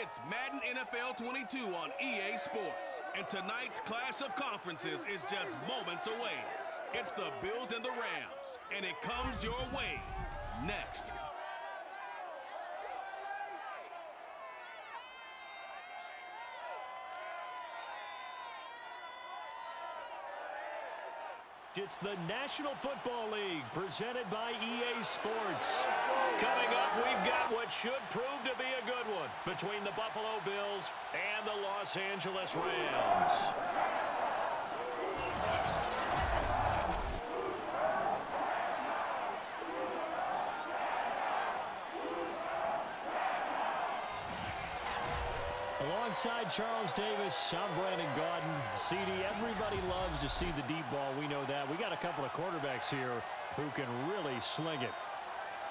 It's Madden NFL 22 on EA Sports. And tonight's clash of conferences is just moments away. It's the Bills and the Rams, and it comes your way next. It's the National Football League presented by EA Sports. Coming up, we've got what should prove to be a good one between the Buffalo Bills and the Los Angeles Rams. Alongside Charles Davis, I'm Brandon Gaudin. CD, everybody loves to see the deep ball. We know that. We got a couple of quarterbacks here who can really sling it.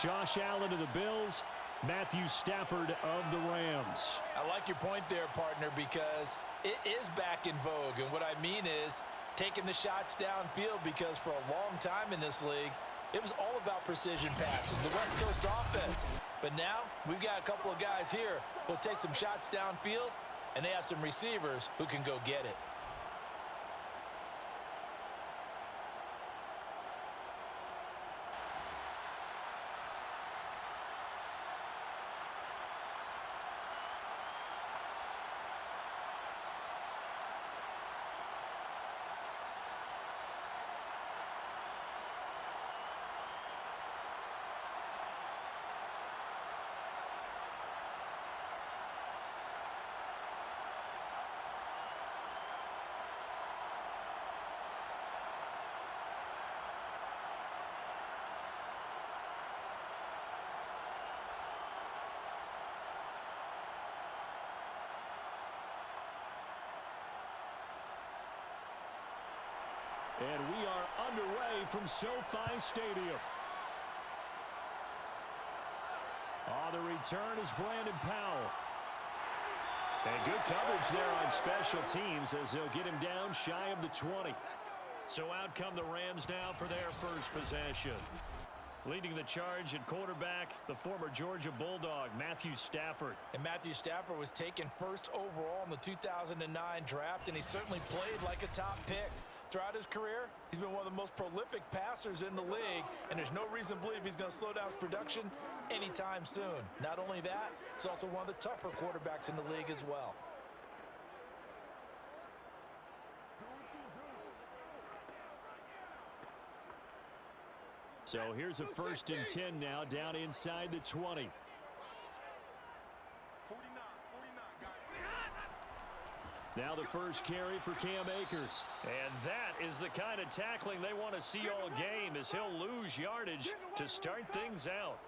Josh Allen of the Bills, Matthew Stafford of the Rams. I like your point there, partner, because it is back in vogue. And what I mean is taking the shots downfield, because for a long time in this league, it was all about precision passing, the West Coast offense. But now we've got a couple of guys here who'll take some shots downfield, and they have some receivers who can go get it. And we are underway from SoFi Stadium. On the return is Brandon Powell. And good coverage there on special teams as they'll get him down shy of the 20. So out come the Rams now for their first possession. Leading the charge at quarterback, the former Georgia Bulldog, Matthew Stafford. And Matthew Stafford was taken first overall in the 2009 draft, and he certainly played like a top pick. Throughout his career, he's been one of the most prolific passers in the league, and there's no reason to believe he's going to slow down his production anytime soon. Not only that, he's also one of the tougher quarterbacks in the league as well. So here's a 1st and 10 now, down inside the 20. Now the first carry for Cam Akers. And that is the kind of tackling they want to see all game, as he'll lose yardage to start things out.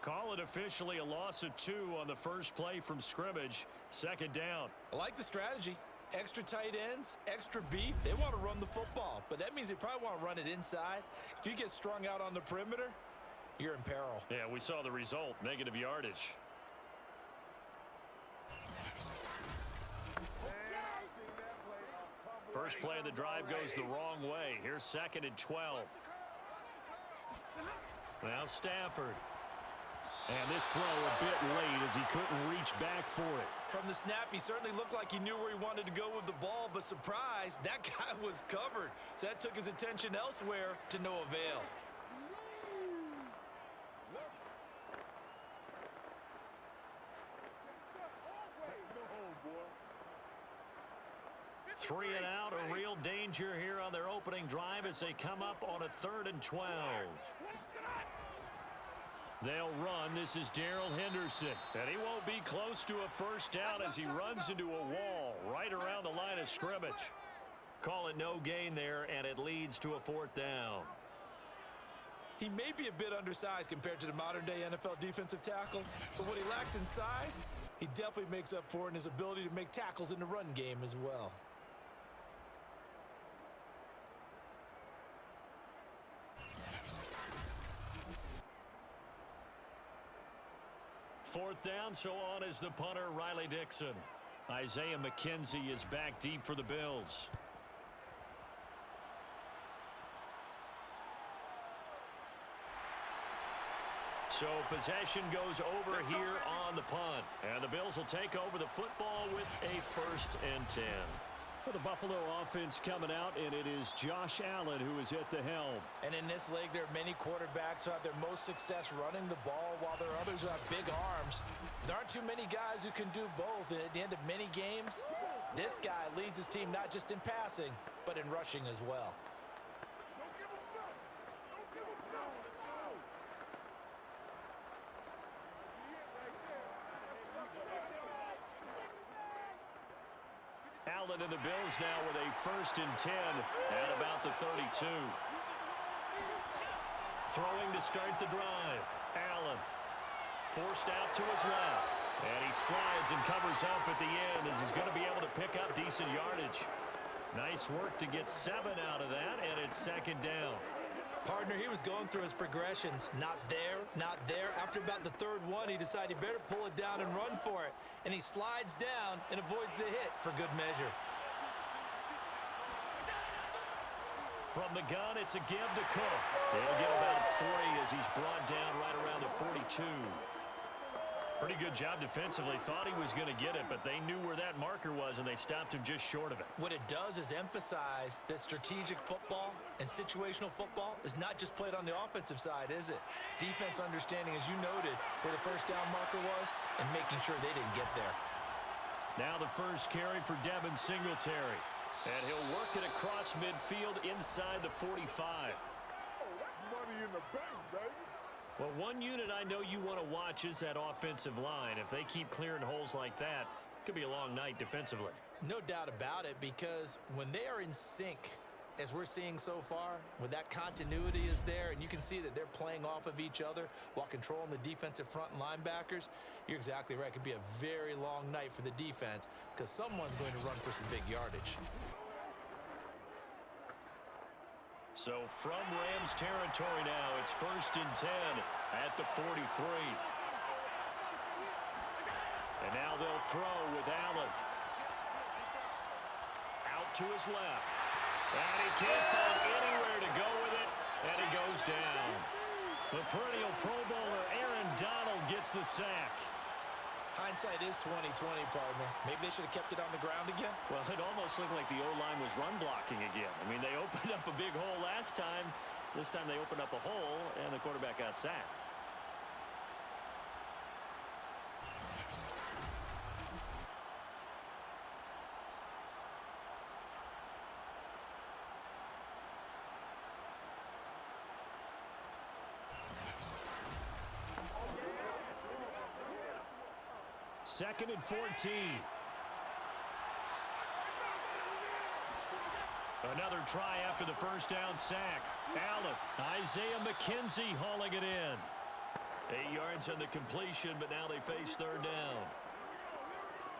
Call it officially a loss of 2 on the first play from scrimmage. 2nd down. I like the strategy. Extra tight ends, extra beef. They want to run the football, but that means they probably want to run it inside. If you get strung out on the perimeter, you're in peril. Yeah, we saw the result, negative yardage. First play of the drive goes the wrong way. Here's 2nd and 12. Now Stafford. And this throw a bit late as he couldn't reach back for it. From the snap, he certainly looked like he knew where he wanted to go with the ball, but surprise, that guy was covered. So that took his attention elsewhere to no avail. Three and out, a real danger here on their opening drive as they come up on a 3rd and 12. They'll run. This is Darrell Henderson. And he won't be close to a first down as he runs into a wall right around the line of scrimmage. Call it no gain there, and it leads to a 4th down. He may be a bit undersized compared to the modern-day NFL defensive tackle, but what he lacks in size, he definitely makes up for in his ability to make tackles in the run game as well. Fourth down, so on is the punter, Riley Dixon. Isaiah McKenzie is back deep for the Bills. So possession goes over here on the punt. And the Bills will take over the football with a 1st and 10. For the Buffalo offense coming out, and it is Josh Allen who is at the helm. And in this league, there are many quarterbacks who have their most success running the ball, while there are others who have big arms. There aren't too many guys who can do both, and at the end of many games, this guy leads his team not just in passing, but in rushing as well. Allen and the Bills now with a 1st and 10 at about the 32. Throwing to start the drive. Allen forced out to his left. And he slides and covers up at the end as he's going to be able to pick up decent yardage. Nice work to get 7 out of that, and it's 2nd down. Partner, he was going through his progressions. Not there, not there. After about the 3rd one, he decided he better pull it down and run for it. And he slides down and avoids the hit for good measure. From the gun, it's a give to Cook. He'll get about 3 as he's brought down right around the 42. Pretty good job defensively. Thought he was going to get it, but they knew where that marker was, and they stopped him just short of it. What it does is emphasize that strategic football and situational football is not just played on the offensive side, is it? Defense understanding, as you noted, where the 1st down marker was and making sure they didn't get there. Now the first carry for Devin Singletary. And he'll work it across midfield inside the 45. Oh, that's money in the bank, baby. Well, one unit I know you want to watch is that offensive line. If they keep clearing holes like that, it could be a long night defensively. No doubt about it, because when they are in sync, as we're seeing so far, when that continuity is there and you can see that they're playing off of each other while controlling the defensive front and linebackers, you're exactly right. It could be a very long night for the defense because someone's going to run for some big yardage. So from Rams territory now, it's 1st and 10 at the 43. And now they'll throw with Allen. Out to his left. And he can't find anywhere to go with it, and he goes down. The perennial Pro Bowler Aaron Donald gets the sack. Hindsight is 20/20, partner. Maybe they should have kept it on the ground again. Well, it almost looked like the O-line was run blocking again. I mean, they opened up a big hole last time. This time they opened up a hole, and the quarterback got sacked. Second and 14. Another try after the 1st down sack. Allen, Isaiah McKenzie hauling it in. 8 yards on the completion, but now they face 3rd down.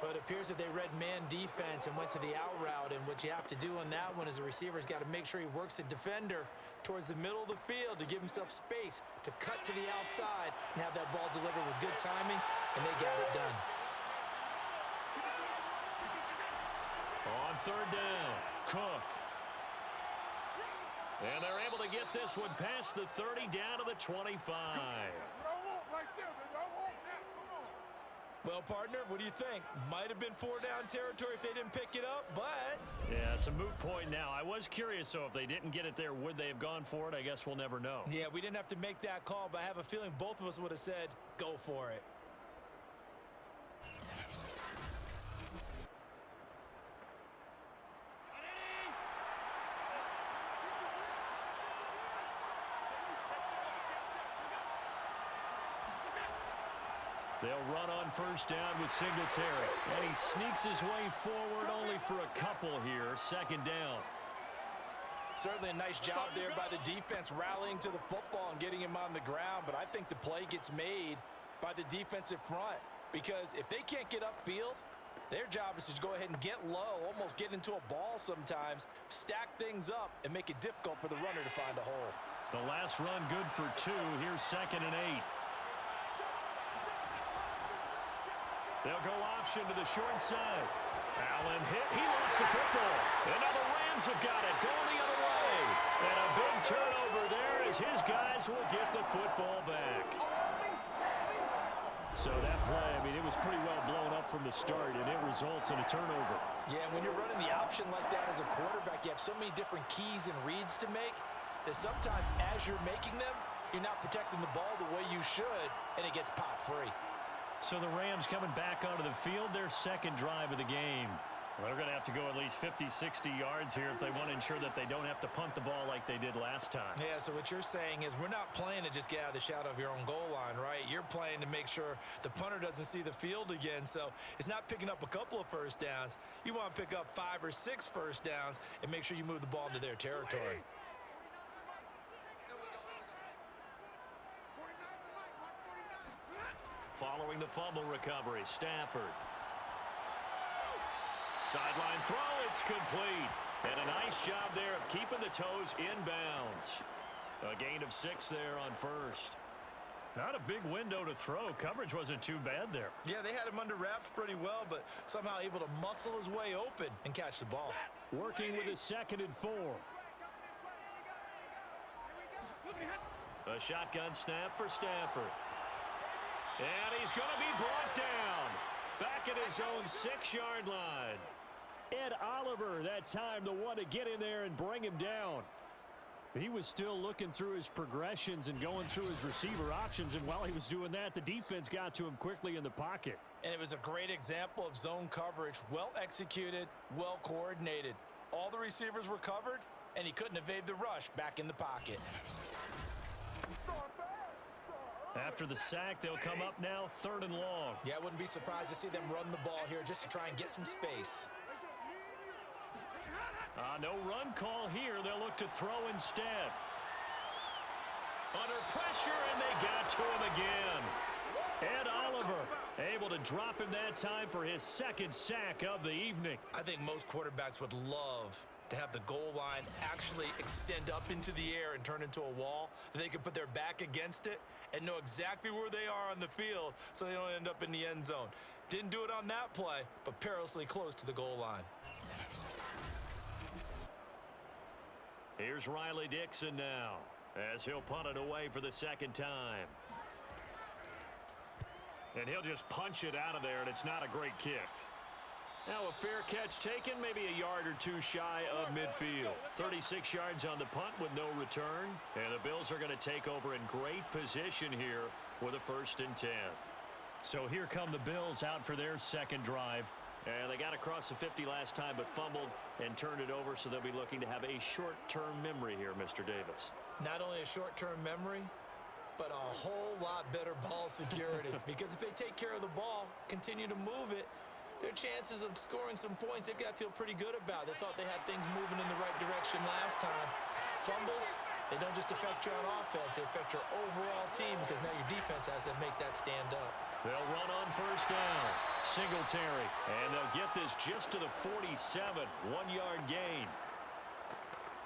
Well, it appears that they read man defense and went to the out route, and what you have to do on that one is the receiver's got to make sure he works the defender towards the middle of the field to give himself space to cut to the outside and have that ball delivered with good timing, and they got it done. On 3rd down, Cook. And they're able to get this one past the 30 down to the 25. Well, partner, what do you think? Might have been 4-down territory if they didn't pick it up, but... Yeah, it's a moot point now. I was curious, so if they didn't get it there, would they have gone for it? I guess we'll never know. Yeah, we didn't have to make that call, but I have a feeling both of us would have said, go for it. They'll run on 1st down with Singletary. And he sneaks his way forward only for a couple here. 2nd down. Certainly a nice job there by the defense rallying to the football and getting him on the ground. But I think the play gets made by the defensive front. Because if they can't get upfield, their job is to go ahead and get low, almost get into a ball sometimes, stack things up, and make it difficult for the runner to find a hole. The last run good for 2. Here's 2nd and 8. They'll go option to the short side. Allen hit. He lost the football. And now the Rams have got it. Going the other way. And a big turnover there as his guys will get the football back. So that play, I mean, it was pretty well blown up from the start, and it results in a turnover. Yeah, when you're running the option like that as a quarterback, you have so many different keys and reads to make that sometimes as you're making them, you're not protecting the ball the way you should, and it gets popped free. So the Rams coming back onto the field, their second drive of the game. Well, they're going to have to go at least 50, 60 yards here if they want to ensure that they don't have to punt the ball like they did last time. Yeah, so what you're saying is we're not playing to just get out of the shadow of your own goal line, right? You're playing to make sure the punter doesn't see the field again. So it's not picking up a couple of first downs. You want to pick up 5 or 6 first downs and make sure you move the ball into their territory. Following the fumble recovery, Stafford. Sideline throw, it's complete. And a nice job there of keeping the toes inbounds. A gain of 6 there on first. Not a big window to throw. Coverage wasn't too bad there. Yeah, they had him under wraps pretty well, but somehow able to muscle his way open and catch the ball. Working with a 2nd and 4. A shotgun snap for Stafford. And he's going to be brought down. Back at his own 6-yard line. Ed Oliver, that time, the one to get in there and bring him down. He was still looking through his progressions and going through his receiver options, and while he was doing that, the defense got to him quickly in the pocket. And it was a great example of zone coverage. Well executed, well coordinated. All the receivers were covered, and he couldn't evade the rush back in the pocket. After the sack, they'll come up now 3rd and long. Yeah, I wouldn't be surprised to see them run the ball here just to try and get some space. No run call here. They'll look to throw instead. Under pressure, and they got to him again. Ed Oliver able to drop him that time for his 2nd sack of the evening. I think most quarterbacks would love to have the goal line actually extend up into the air and turn into a wall. They can put their back against it and know exactly where they are on the field so they don't end up in the end zone. Didn't do it on that play, but perilously close to the goal line. Here's Riley Dixon now as he'll punt it away for the 2nd time. And he'll just punch it out of there, and it's not a great kick. Now a fair catch taken, maybe a yard or 2 shy of midfield. 36 yards on the punt with no return. And the Bills are going to take over in great position here with a 1st and 10. So here come the Bills out for their 2nd drive. And they got across the 50 last time but fumbled and turned it over, so they'll be looking to have a short-term memory here, Mr. Davis. Not only a short-term memory, but a whole lot better ball security. Because if they take care of the ball, continue to move it, their chances of scoring some points, they've got to feel pretty good about. They thought they had things moving in the right direction last time. Fumbles, they don't just affect you on offense, they affect your overall team because now your defense has to make that stand up. They'll run on 1st down. Singletary. And they'll get this just to the 47. 1-yard gain.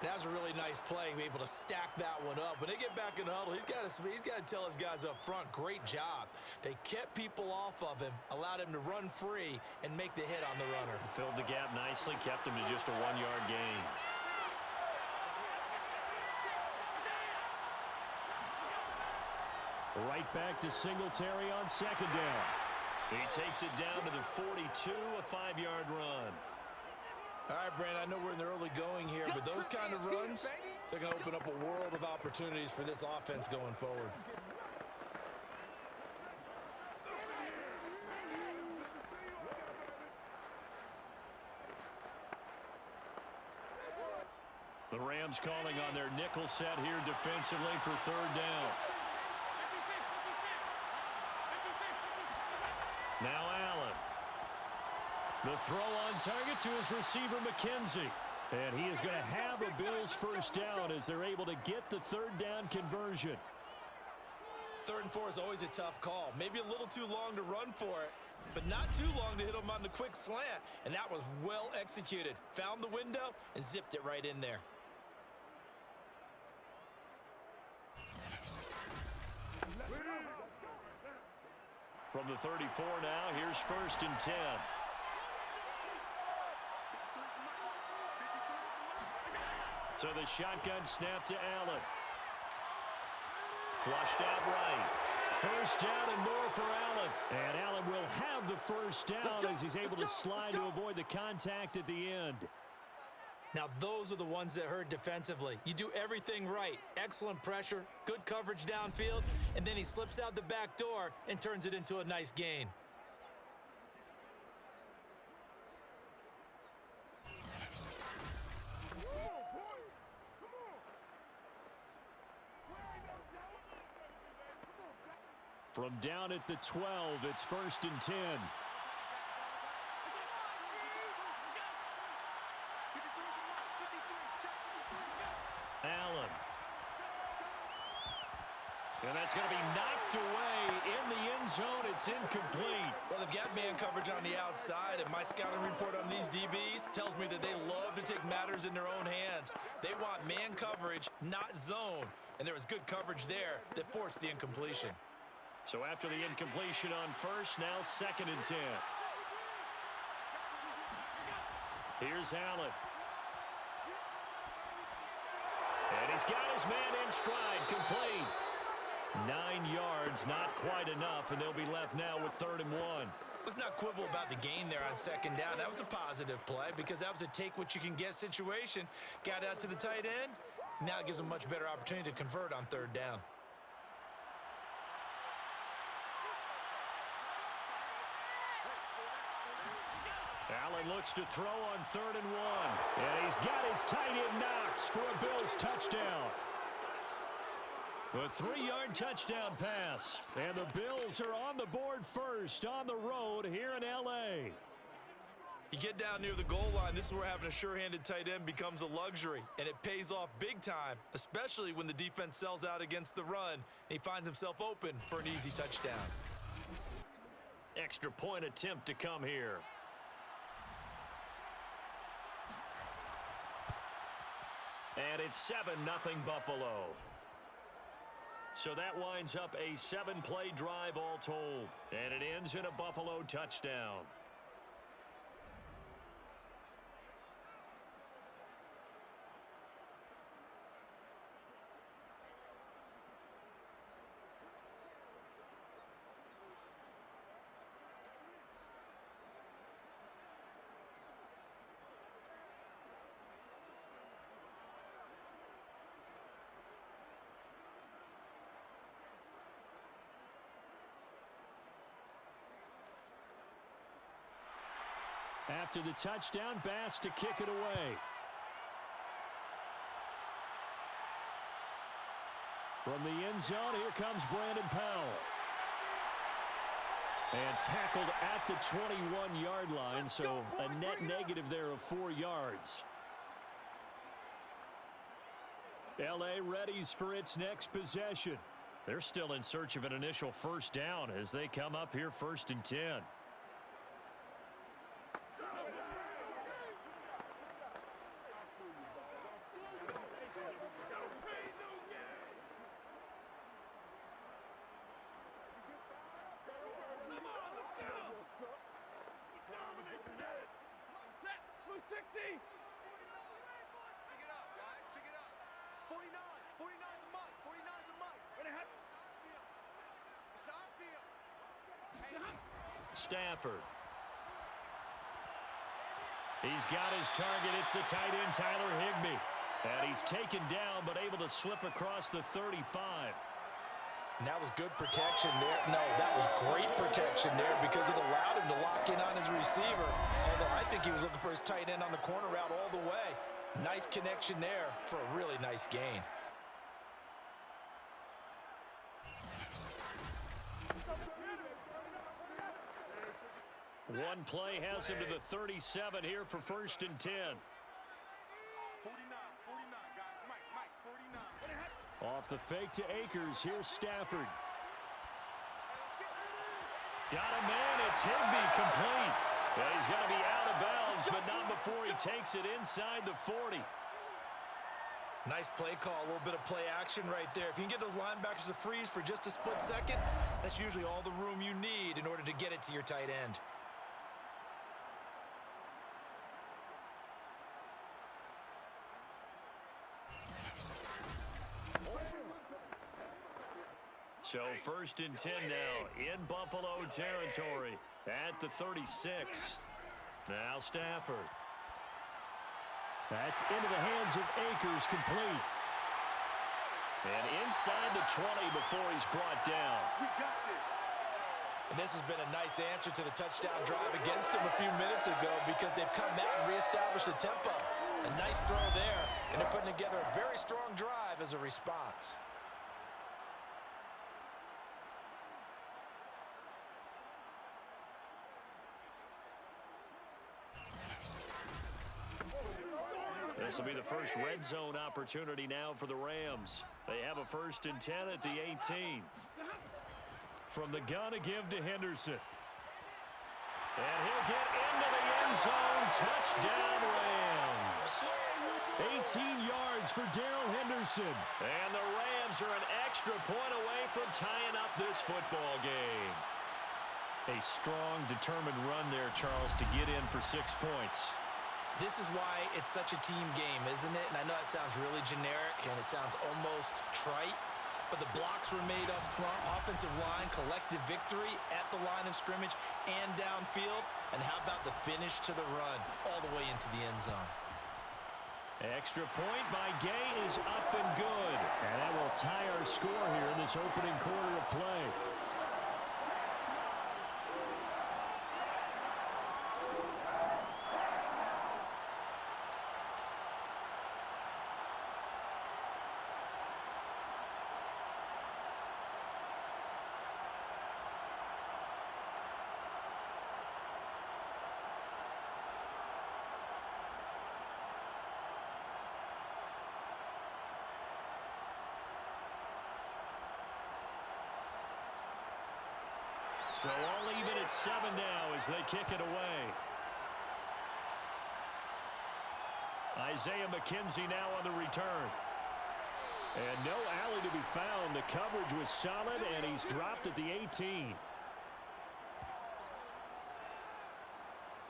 That was a really nice play, able to stack that one up. When they get back in the huddle, he's got to tell his guys up front, great job. They kept people off of him, allowed him to run free, and make the hit on the runner. Filled the gap nicely, kept him to just a 1-yard gain. Right back to Singletary on 2nd down. He takes it down to the 42, a 5-yard run. All right, Brandon, I know we're in the early going here, but those kind of runs, they're going to open up a world of opportunities for this offense going forward. The Rams calling on their nickel set here defensively for 3rd down. Now Allen. The throw on target to his receiver, McKenzie. And he is going to have a Bills 1st down as they're able to get the 3rd down conversion. 3rd and 4 is always a tough call. Maybe a little too long to run for it, but not too long to hit him on the quick slant. And that was well executed. Found the window and zipped it right in there. From the 34 now, here's 1st and 10. So the shotgun snap to Allen. Flushed out right. First down and more for Allen. And Allen will have the first down as he's able to slide to avoid the contact at the end. Now, those are the ones that hurt defensively. You do everything right. Excellent pressure, good coverage downfield, and then he slips out the back door and turns it into a nice gain. From down at the 12, it's 1st and 10. Allen. And that's going to be knocked away in the end zone. It's incomplete. Well, they've got man coverage on the outside, and my scouting report on these DBs tells me that they love to take matters in their own hands. They want man coverage, not zone. And there was good coverage there that forced the incompletion. So after the incompletion on first, now 2nd and 10. Here's Allen. And he's got his man in stride, complete. 9 yards, not quite enough, and they'll be left now with 3rd and 1. Let's not quibble about the gain there on 2nd down. That was a positive play because that was a take-what-you-can-get situation. Got out to the tight end. Now it gives them a much better opportunity to convert on 3rd down. Allen looks to throw on 3rd and 1. And he's got his tight end Knox for a Bills touchdown. A 3-yard touchdown pass. And the Bills are on the board first on the road here in L.A. You get down near the goal line, this is where having a sure-handed tight end becomes a luxury, and it pays off big time, especially when the defense sells out against the run, and he finds himself open for an easy touchdown. Extra point attempt to come here. And it's 7-0 Buffalo. So that winds up a 7-play drive all told, and it ends in a Buffalo touchdown. After the touchdown, Bass to kick it away. From the end zone, here comes Brandon Powell. And tackled at the 21-yard line, so a net negative there of 4 yards. L.A. readies for its next possession. They're still in search of an initial first down as they come up here 1st and 10. Stafford. He's got his target. It's the tight end, Tyler Higbee. And he's taken down, but able to slip across the 35. And that was good protection there. No, that was great protection there because it allowed him to lock in on his receiver. Although I think he was looking for his tight end on the corner route all the way. Nice connection there for a really nice gain. One play has him to the 37 here for 1st and 10. 49, guys. Mike, 49. Off the fake to Akers. Here's Stafford. Got a man. It's Higbee, complete. And he's going to be out of bounds, but not before he takes it inside the 40. Nice play call, a little bit of play action right there. If you can get those linebackers to freeze for just a split second, that's usually all the room you need in order to get it to your tight end. So 1st and 10 now in Buffalo territory at the 36. Now Stafford. That's into the hands of Akers, complete. And inside the 20 before he's brought down. We got this. And this has been a nice answer to the touchdown drive against them a few minutes ago because they've come out and reestablished the tempo. A nice throw there, and they're putting together a very strong drive as a response. This will be the first red zone opportunity now for the Rams. They have a 1st and 10 at the 18. From the gun to give to Henderson. And he'll get into the end zone. Touchdown, Rams. 18 yards for Darrell Henderson. And the Rams are an extra point away from tying up this football game. A strong, determined run there, Charles, to get in for 6 points. This is why it's such a team game, isn't it? And I know it sounds really generic and it sounds almost trite, but the blocks were made up front, offensive line, collective victory at the line of scrimmage and downfield. And how about the finish to the run all the way into the end zone? Extra point by Gay is up and good. And that will tie our score here in this opening quarter of play. So all even at 7 now as they kick it away. Isaiah McKenzie now on the return. And no alley to be found. The coverage was solid, and he's dropped at the 18.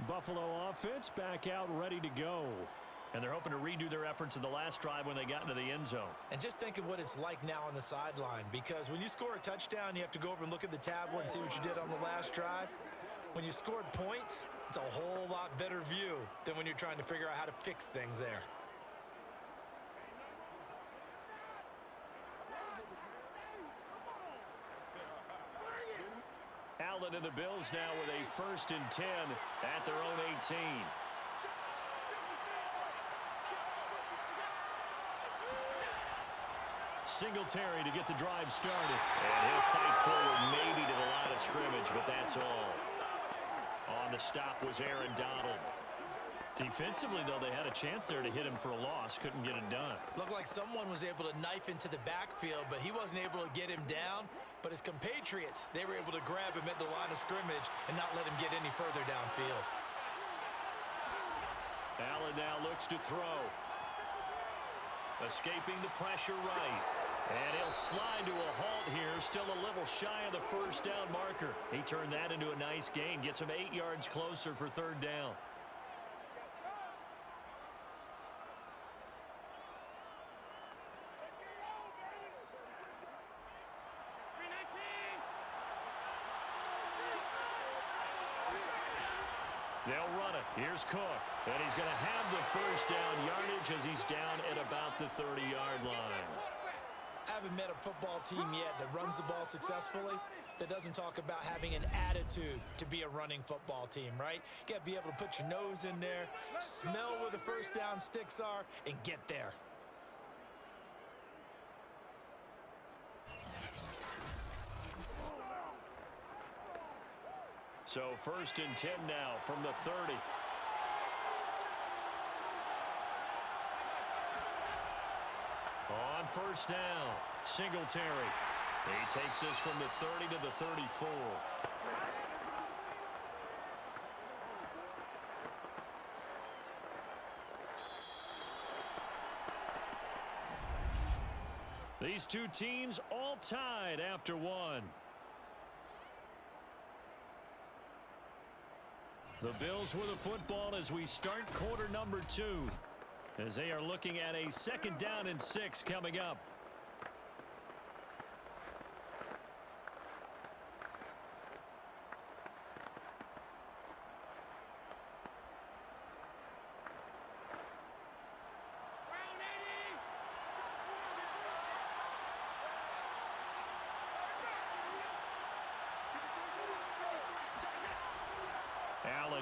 Buffalo offense back out ready to go. And they're hoping to redo their efforts in the last drive when they got into the end zone. And just think of what it's like now on the sideline, because when you score a touchdown, you have to go over and look at the tablet and see what you did on the last drive. When you scored points, it's a whole lot better view than when you're trying to figure out how to fix things there. Allen and the Bills now with a 1st and 10 at their own 18. Singletary to get the drive started. And he'll fight forward maybe to the line of scrimmage, but that's all. On the stop was Aaron Donald. Defensively, though, they had a chance there to hit him for a loss. Couldn't get it done. Looked like someone was able to knife into the backfield, but he wasn't able to get him down. But his compatriots, they were able to grab him at the line of scrimmage and not let him get any further downfield. Allen now looks to throw. Escaping the pressure right. And he'll slide to a halt here, still a little shy of the 1st down marker. He turned that into a nice gain, gets him 8 yards closer for 3rd down. They'll run it. Here's Cook. And he's going to have the 1st down yardage as he's down at about the 30-yard line. I haven't met a football team yet that runs the ball successfully that doesn't talk about having an attitude to be a running football team, right? You got to be able to put your nose in there, smell where the 1st down sticks are, and get there. So 1st and 10 now from the 30. On 1st down, Singletary. He takes this from the 30 to the 34. These two teams all tied after one. The Bills with the football as we start quarter number 2. As they are looking at a 2nd down and 6 coming up.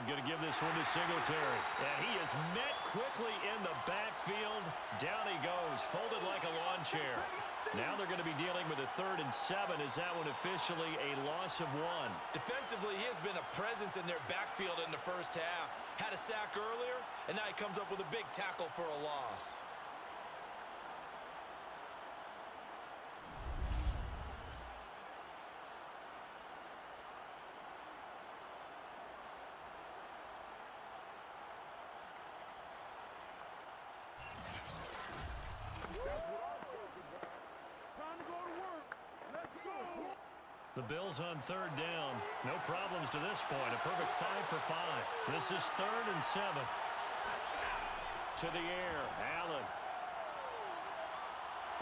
going to give this one to Singletary. And he is met quickly in the backfield. Down he goes, folded like a lawn chair. Now they're going to be dealing with a 3rd and 7. Is that one officially a loss of 1? Defensively, he has been a presence in their backfield in the first half. Had a sack earlier, and now he comes up with a big tackle for a loss. The Bills on 3rd down. No problems to this point. A perfect 5 for 5. This is 3rd and 7. To the air. Allen.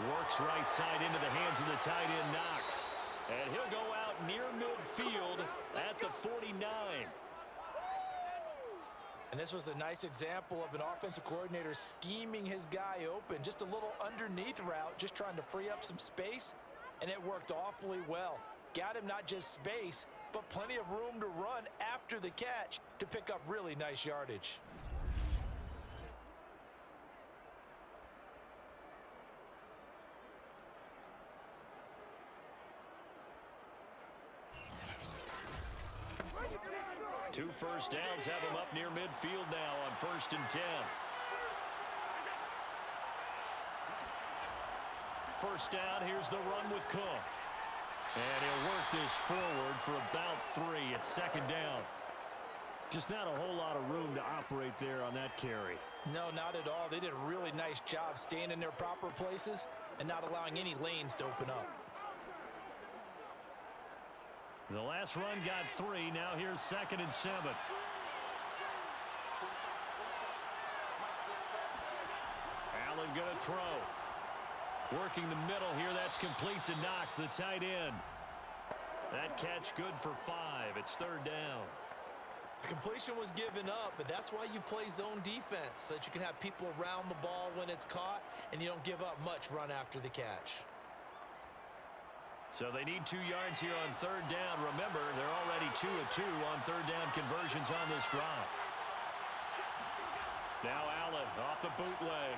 Works right side into the hands of the tight end, Knox. And he'll go out near midfield at the 49. And this was a nice example of an offensive coordinator scheming his guy open. Just a little underneath route, just trying to free up some space. And it worked awfully well. Got him not just space, but plenty of room to run after the catch to pick up really nice yardage. Two first downs have him up near midfield now on 1st and 10. First down, here's the run with Cook. And he'll work this forward for about 3 at 2nd down. Just not a whole lot of room to operate there on that carry. No, not at all. They did a really nice job staying in their proper places and not allowing any lanes to open up. The last run got 3. Now here's 2nd and 7. Allen going to throw. Working the middle here. That's complete to Knox, the tight end. That catch good for 5. It's 3rd down. The completion was given up, but that's why you play zone defense, so that you can have people around the ball when it's caught, and you don't give up much run after the catch. So they need 2 yards here on 3rd down. Remember, they're already 2 of 2 on 3rd down conversions on this drive. Now Allen off the bootleg.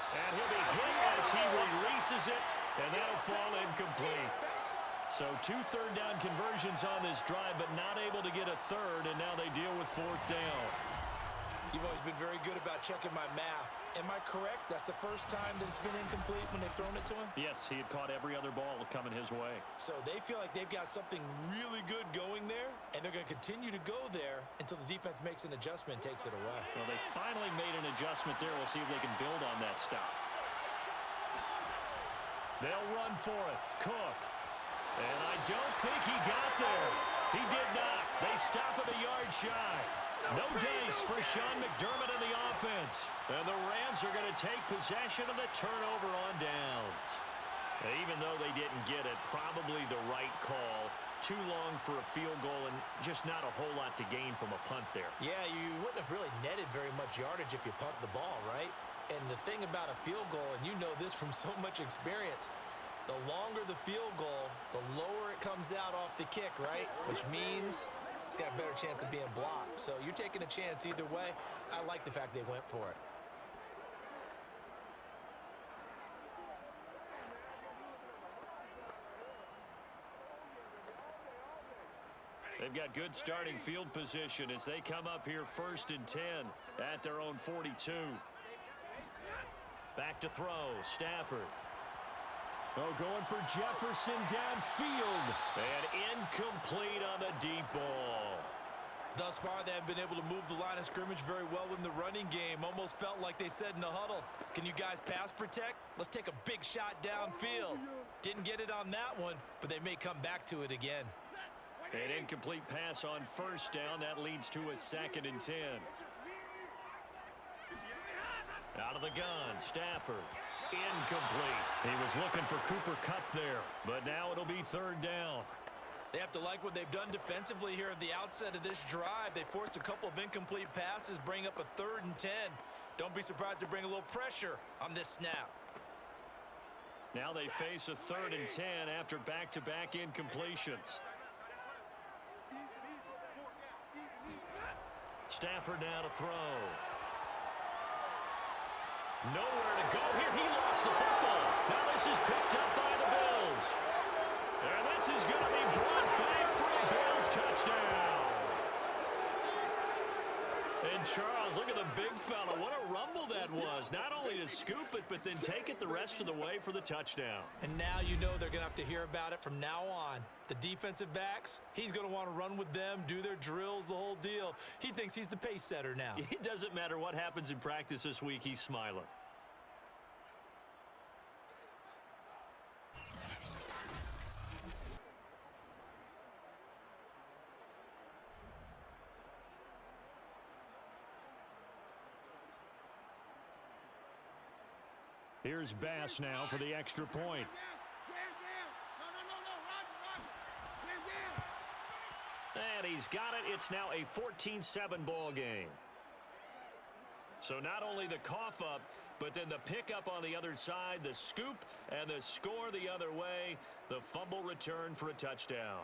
And he'll be hit as he releases it, and that'll fall incomplete. So 2 3rd down conversions on this drive, but not able to get a 3rd, and now they deal with 4th down. You've always been very good about checking my math. Am I correct? That's the first time that it's been incomplete when they've thrown it to him? Yes, he had caught every other ball coming his way. So they feel like they've got something really good going there, and they're going to continue to go there until the defense makes an adjustment and takes it away. Well, they finally made an adjustment there. We'll see if they can build on that stop. They'll run for it. Cook. And I don't think he got there. He did not. They stop him a yard shy. No dice for Sean McDermott in the offense. And the Rams are going to take possession of the turnover on downs. Even though they didn't get it, probably the right call. Too long for a field goal and just not a whole lot to gain from a punt there. Yeah, you wouldn't have really netted very much yardage if you punt the ball, right? And the thing about a field goal, and you know this from so much experience, the longer the field goal, the lower it comes out off the kick, right? Which means it's got a better chance of being blocked. So you're taking a chance either way. I like the fact they went for it. They've got good starting field position as they come up here 1st and 10 at their own 42. Back to throw. Stafford. Oh, going for Jefferson downfield. And incomplete on the deep ball. Thus far, they have been able to move the line of scrimmage very well in the running game. Almost felt like they said in the huddle, can you guys pass protect? Let's take a big shot downfield. Didn't get it on that one, but they may come back to it again. An incomplete pass on 1st down. That leads to a 2nd and 10. Out of the gun, Stafford. Incomplete. He was looking for Cooper Kupp there, but now it'll be 3rd down. They have to like what they've done defensively here at the outset of this drive. They forced a couple of incomplete passes, bring up a 3rd and 10. Don't be surprised to bring a little pressure on this snap. Now they face a 3rd and 10 after back-to-back incompletions. Stafford now to throw. Nowhere to go here. He lost the football. Now this is picked up by the Bills. And this is going to be brought back for a Bills touchdown. And Charles, look at the big fella. What a rumble that was. Not only to scoop it, but then take it the rest of the way for the touchdown. And now you know they're going to have to hear about it from now on. The defensive backs, he's going to want to run with them, do their drills, the whole deal. He thinks he's the pace setter now. It doesn't matter what happens in practice this week, he's smiling. Here's Bass now for the extra point. And he's got it. It's now a 14-7 ball game. So not only the cough up, but then the pickup on the other side, the scoop, and the score the other way. The fumble return for a touchdown.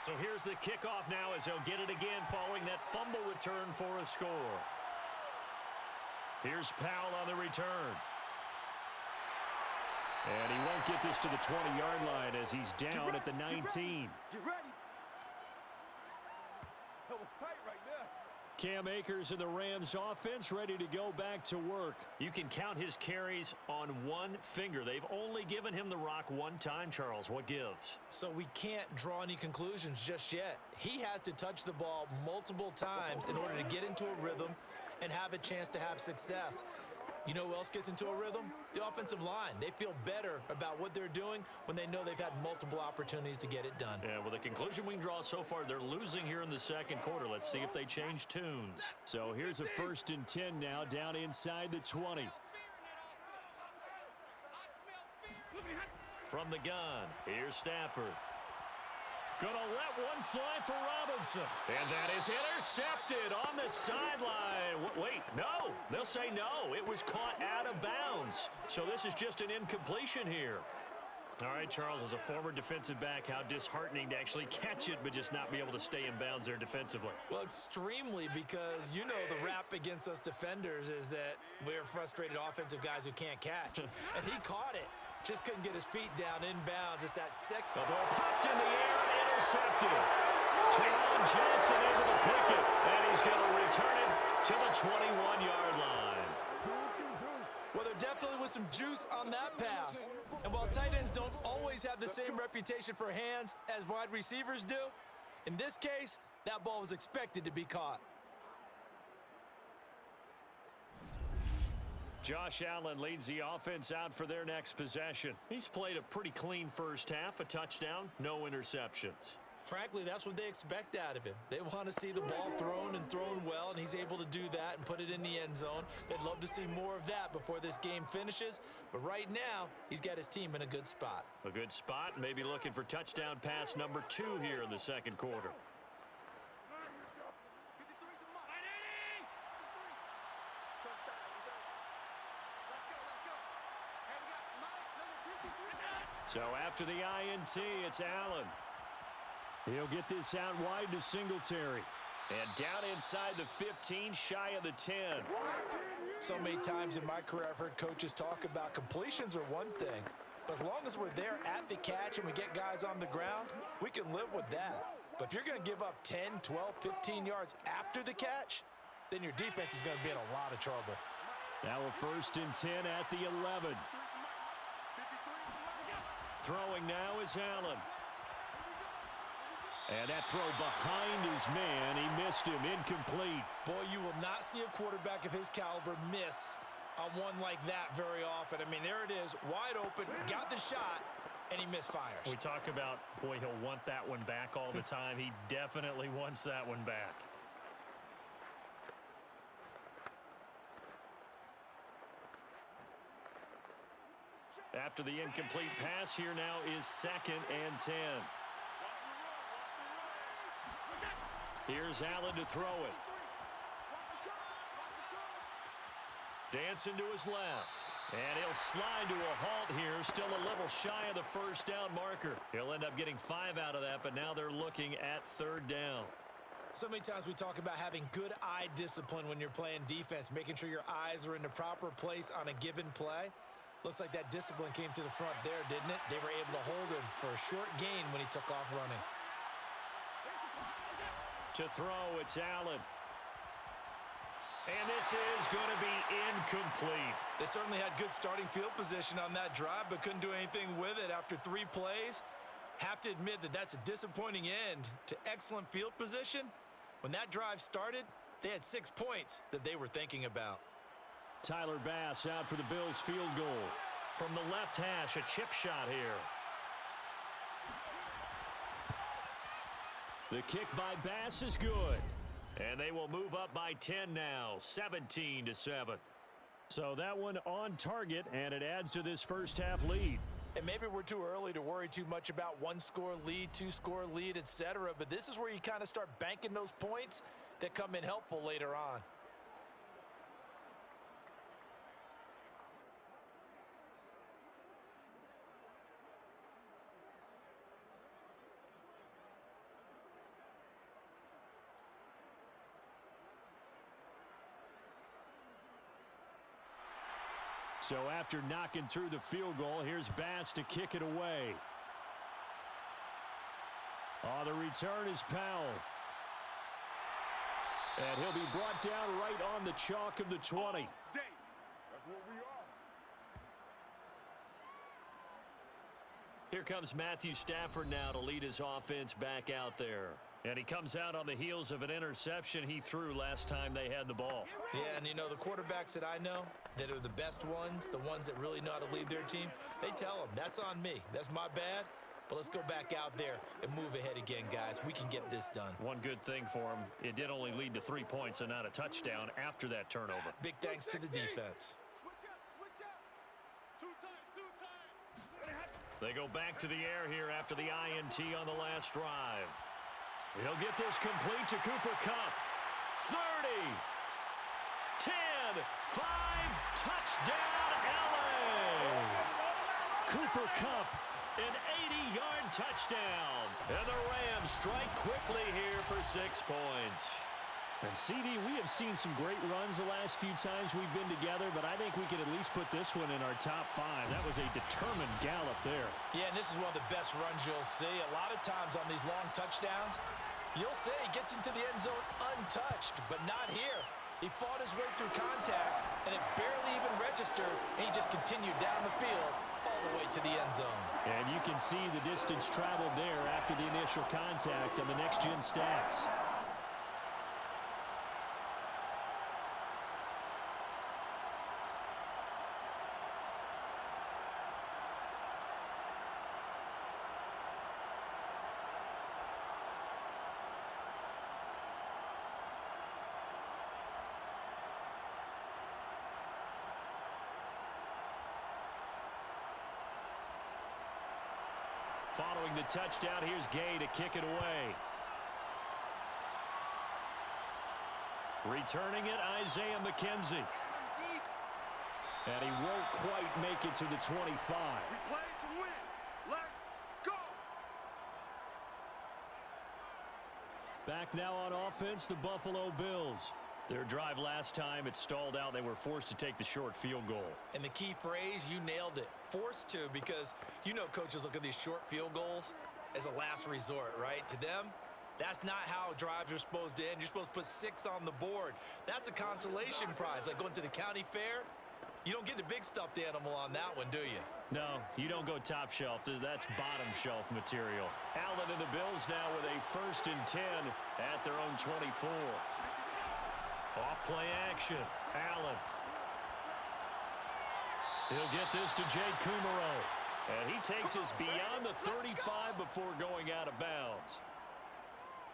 So here's the kickoff now as they'll get it again following that fumble return for a score. Here's Powell on the return. And he won't get this to the 20-yard line as he's down at the 19. Get ready. That was tight right there. Cam Akers and the Rams offense ready to go back to work. You can count his carries on one finger. They've only given him the rock one time, Charles. What gives? So we can't draw any conclusions just yet. He has to touch the ball multiple times in order to get into a rhythm and have a chance to have success. You know who else gets into a rhythm? The offensive line. They feel better about what they're doing when they know they've had multiple opportunities to get it done. Yeah, well, the conclusion we can draw so far, they're losing here in the second quarter. Let's see if they change tunes. So here's a 1st and 10 now down inside the 20. From the gun, here's Stafford. Gonna let one fly for Robinson. And that is intercepted on the sideline. Wait, no. They'll say no. It was caught out of bounds. So this is just an incompletion here. All right, Charles, as a former defensive back, how disheartening to actually catch it but just not be able to stay in bounds there defensively. Well, extremely, because you know the rap against us defenders is that we're frustrated offensive guys who can't catch. And he caught it. Just couldn't get his feet down in bounds. It's that sick. The ball popped in the air and intercepted. Teron Johnson able to pick it, and he's going to return it to the 21-yard line. Well, there definitely was some juice on that pass. And while tight ends don't always have the same reputation for hands as wide receivers do, in this case, that ball was expected to be caught. Josh Allen leads the offense out for their next possession. He's played a pretty clean first half, a touchdown, no interceptions. Frankly, that's what they expect out of him. They want to see the ball thrown and thrown well, and he's able to do that and put it in the end zone. They'd love to see more of that before this game finishes, but right now, he's got his team in a good spot. A good spot, maybe looking for touchdown pass number 2 here in the second quarter. So after the INT, it's Allen. He'll get this out wide to Singletary. And down inside the 15, shy of the 10. So many times in my career, I've heard coaches talk about completions are one thing. But as long as we're there at the catch and we get guys on the ground, we can live with that. But if you're going to give up 10, 12, 15 yards after the catch, then your defense is going to be in a lot of trouble. Now a 1st and 10 at the 11. Throwing now is Allen. And that throw behind his man, he missed him, incomplete. Boy, you will not see a quarterback of his caliber miss on one like that very often. I mean, there it is, wide open, got the shot, and he misfires. We talk about, boy, he'll want that one back all the time. He definitely wants that one back. After the incomplete pass, here now is 2nd and 10. Here's Allen to throw it. Dancing to his left. And he'll slide to a halt here. Still a little shy of the first down marker. He'll end up getting 5 out of that, but now they're looking at 3rd down. So many times we talk about having good eye discipline when you're playing defense, making sure your eyes are in the proper place on a given play. Looks like that discipline came to the front there, didn't it? They were able to hold him for a short gain when he took off running. To throw, it's Allen. And this is going to be incomplete. They certainly had good starting field position on that drive, but couldn't do anything with it after 3 plays. Have to admit that that's a disappointing end to excellent field position. When that drive started, they had 6 points that they were thinking about. Tyler Bass out for the Bills field goal. From the left hash, a chip shot here. The kick by Bass is good. And they will move up by 10 now, 17-7. So that one on target, and it adds to this first half lead. And maybe we're too early to worry too much about 1-score lead, 2-score lead, etc. But this is where you kind of start banking those points that come in helpful later on. So after knocking through the field goal, here's Bass to kick it away. The return is Powell. And he'll be brought down right on the chalk of the 20. That's what we are. Here comes Matthew Stafford now to lead his offense back out there. And he comes out on the heels of an interception he threw last time they had the ball. Yeah, and you know, the quarterbacks that I know that are the best ones, the ones that really know how to lead their team, they tell them, that's on me. That's my bad. But let's go back out there and move ahead again, guys. We can get this done. One good thing for him, it did only lead to 3 points and not a touchdown after that turnover. Big thanks to the defense. Switch up, switch up. Two times. They go back to the air here after the INT on the last drive. He'll get this complete to Cooper Kupp. 30, 10, 5, touchdown, LA! Cooper Kupp, an 80-yard touchdown. And the Rams strike quickly here for 6 points. And CD, we have seen some great runs the last few times we've been together, but I think we could at least put this one in our top 5. That was a determined gallop there. Yeah, and this is one of the best runs you'll see. A lot of times on these long touchdowns, you'll say he gets into the end zone untouched, but not here. He fought his way through contact, and it barely even registered, and he just continued down the field all the way to the end zone. And you can see the distance traveled there after the initial contact on the next-gen stats. Following the touchdown, here's Gay to kick it away. Returning it, Isaiah McKenzie. And he won't quite make it to the 25. We play to win. Let's go. Back now on offense, the Buffalo Bills. Their drive last time, it stalled out. They were forced to take the short field goal. And the key phrase, you nailed it. Forced to, because you know coaches look at these short field goals as a last resort, right? To them, that's not how drives are supposed to end. You're supposed to put 6 on the board. That's a consolation prize. Like going to the county fair, you don't get the big stuffed animal on that one, do you? No, you don't go top shelf. That's bottom shelf material. Allen and the Bills now with a 1st and 10 at their own 24. Off play action. Allen. He'll get this to Jake Kumaro. And he takes us beyond the 35 before going out of bounds.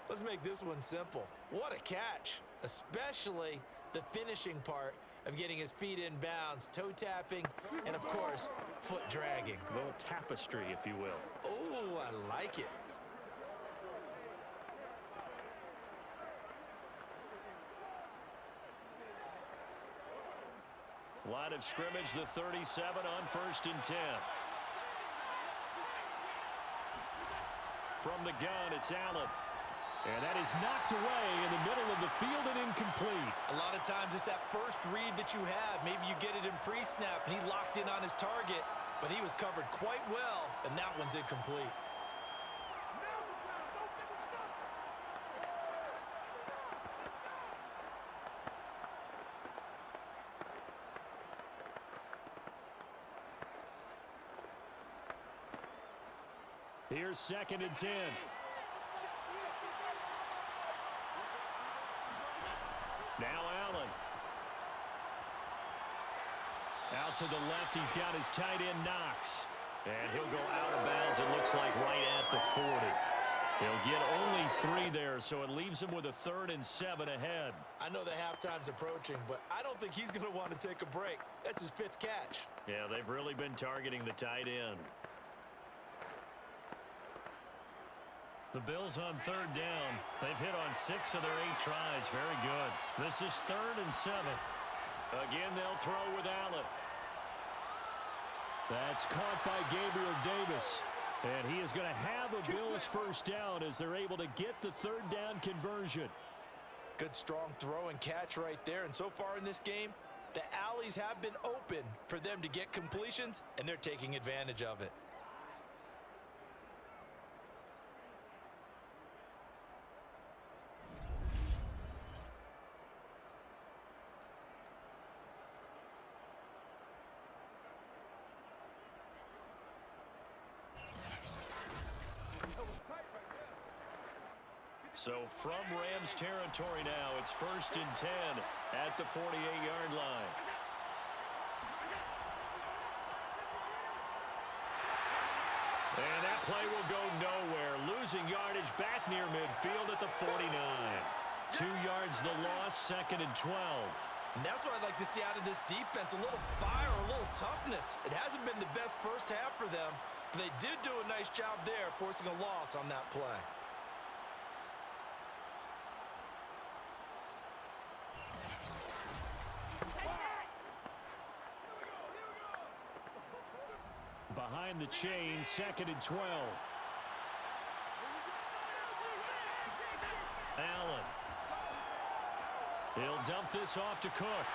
Let's make this one simple. What a catch, especially the finishing part of getting his feet in bounds, toe tapping, and of course, foot dragging. A little tapestry, if you will. Oh, I like it. Line of scrimmage, the 37 on 1st and 10. From the gun, it's Allen. And that is knocked away in the middle of the field and incomplete. A lot of times it's that first read that you have. Maybe you get it in pre-snap, and he locked in on his target, but he was covered quite well, and that one's incomplete. Here's 2nd and 10. Now Allen. Out to the left, he's got his tight end Knox. And he'll go out of bounds, it looks like right at the 40. He'll get only 3 there, so it leaves him with a 3rd and 7 ahead. I know the halftime's approaching, but I don't think he's going to want to take a break. That's his 5th catch. Yeah, they've really been targeting the tight end. The Bills on 3rd down. They've hit on 6 of their 8 tries. Very good. This is 3rd and 7. Again, they'll throw with Allen. That's caught by Gabriel Davis. And he is going to have a Bills 1st down as they're able to get the 3rd down conversion. Good strong throw and catch right there. And so far in this game, the alleys have been open for them to get completions, and they're taking advantage of it. So from Rams territory now, it's 1st and 10 at the 48-yard line. And that play will go nowhere. Losing yardage back near midfield at the 49. 2 yards the loss, 2nd and 12. And that's what I'd like to see out of this defense, a little fire, a little toughness. It hasn't been the best first half for them, but they did do a nice job there, forcing a loss on that play. Behind the chain, 2nd and 12. Allen. He'll dump this off to Cook.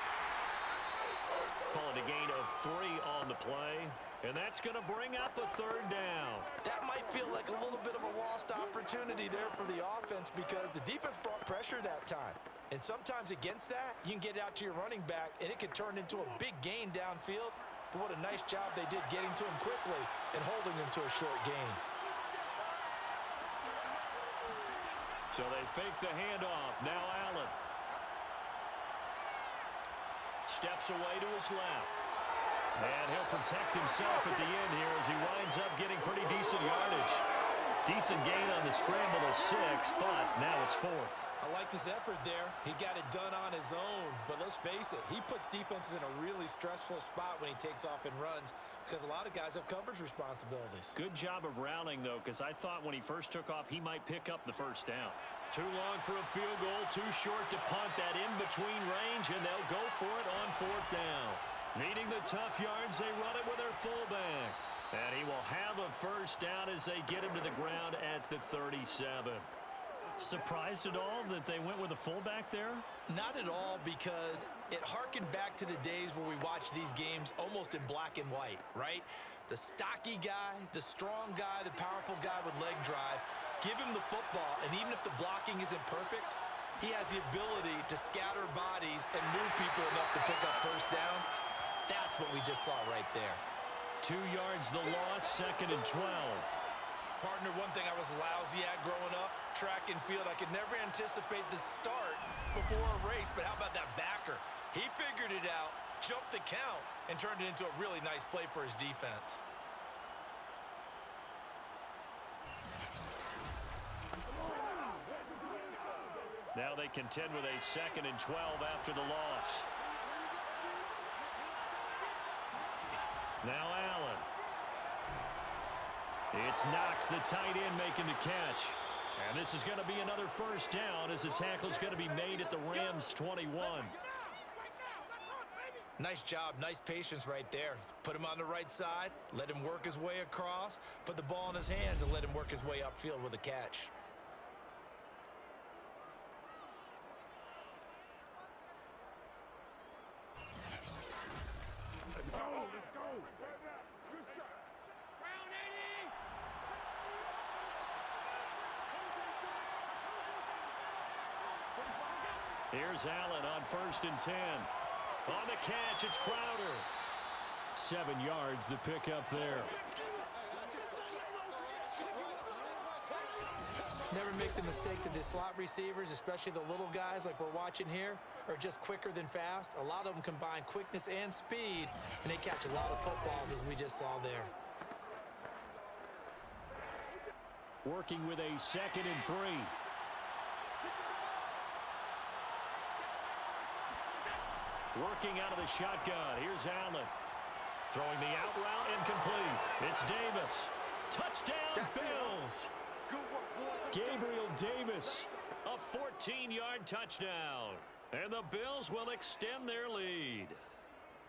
Call it a gain of 3 on the play. And that's going to bring up a 3rd down. That might feel like a little bit of a lost opportunity there for the offense because the defense brought pressure that time. And sometimes against that, you can get out to your running back, and it can turn into a big gain downfield. But what a nice job they did getting to him quickly and holding him to a short gain. So they fake the handoff. Now Allen. Steps away to his left. And he'll protect himself at the end here as he winds up getting pretty decent yardage. Decent gain on the scramble of 6, but now it's 4th. I liked his effort there. He got it done on his own. But let's face it, he puts defenses in a really stressful spot when he takes off and runs because a lot of guys have coverage responsibilities. Good job of rallying, though, because I thought when he first took off, he might pick up the 1st down. Too long for a field goal, too short to punt that in-between range, and they'll go for it on 4th down. Needing the tough yards, they run it with their fullback. And he will have a 1st down as they get him to the ground at the 37. Surprised at all that they went with a fullback there? Not at all, because it harkened back to the days where we watched these games almost in black and white, right? The stocky guy, the strong guy, the powerful guy with leg drive, give him the football, and even if the blocking isn't perfect, he has the ability to scatter bodies and move people enough to pick up 1st downs. That's what we just saw right there. 2 yards the loss, 2nd and 12. Partner, one thing I was lousy at growing up, track and field, I could never anticipate the start before a race, but how about that backer? He figured it out, jumped the count, and turned it into a really nice play for his defense. Now they contend with a 2nd and 12 after the loss. Now Allen. It's Knox, the tight end, making the catch. And this is going to be another first down as the tackle is going to be made at the Rams' 21. Nice job, nice patience right there. Put him on the right side, let him work his way across, put the ball in his hands, and let him work his way upfield with a catch. Let's go. Good shot. Round 80. Here's Allen on 1st and 10. On the catch, it's Crowder. 7 yards, the pickup there. Never make the mistake that the slot receivers, especially the little guys like we're watching here, are just quicker than fast. A lot of them combine quickness and speed, and they catch a lot of footballs, as we just saw there. Working with a 2nd and 3. Working out of the shotgun. Here's Allen. Throwing the out route, incomplete. It's Davis. Touchdown, Bills. Good work, boy. Gabriel Davis. A 14-yard touchdown. And the Bills will extend their lead.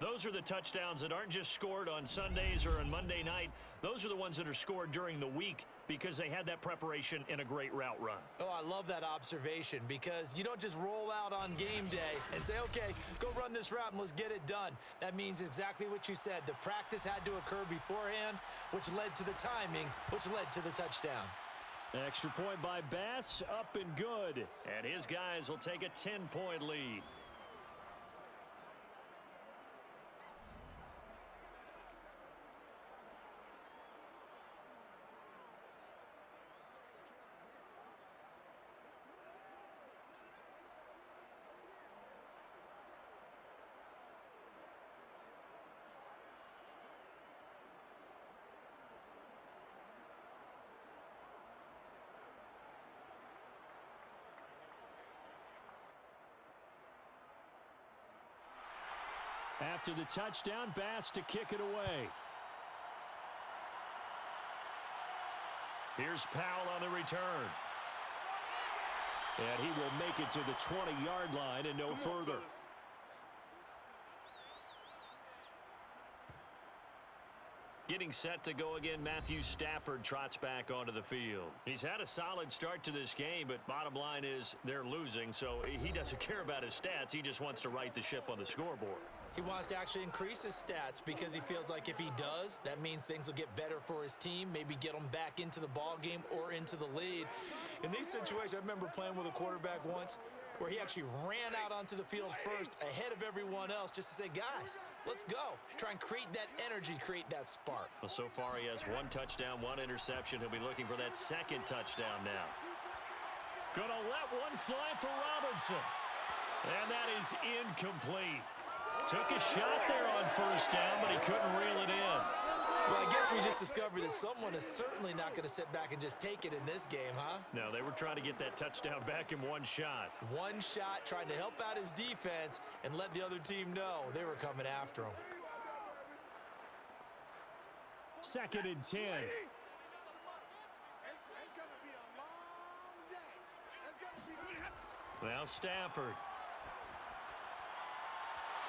Those are the touchdowns that aren't just scored on Sundays or on Monday night. Those are the ones that are scored during the week because they had that preparation in a great route run. Oh, I love that observation because you don't just roll out on game day and say, okay, go run this route and let's get it done. That means exactly what you said. The practice had to occur beforehand, which led to the timing, which led to the touchdown. Extra point by Bass, up and good. And his guys will take a 10-point lead. After the touchdown, Bass to kick it away. Here's Powell on the return. And he will make it to the 20-yard line and no further. Getting set to go again, Matthew Stafford trots back onto the field. He's had a solid start to this game, but bottom line is they're losing, so he doesn't care about his stats. He just wants to right the ship on the scoreboard. He wants to actually increase his stats because he feels like if he does, that means things will get better for his team, maybe get them back into the ball game or into the lead. In these situations, I remember playing with a quarterback once where he actually ran out onto the field first ahead of everyone else just to say, guys, let's go. Try and create that energy, create that spark. Well, so far he has 1 touchdown, 1 interception. He'll be looking for that 2nd touchdown now. Gonna let one fly for Robinson. And that is incomplete. Took a shot there on 1st down, but he couldn't reel it in. Well, I guess we just discovered that someone is certainly not going to sit back and just take it in this game, huh? No, they were trying to get that touchdown back in 1 shot. 1 shot, trying to help out his defense and let the other team know they were coming after him. 2nd and 10. It's going to be a long day. It's going to be. Now Stafford.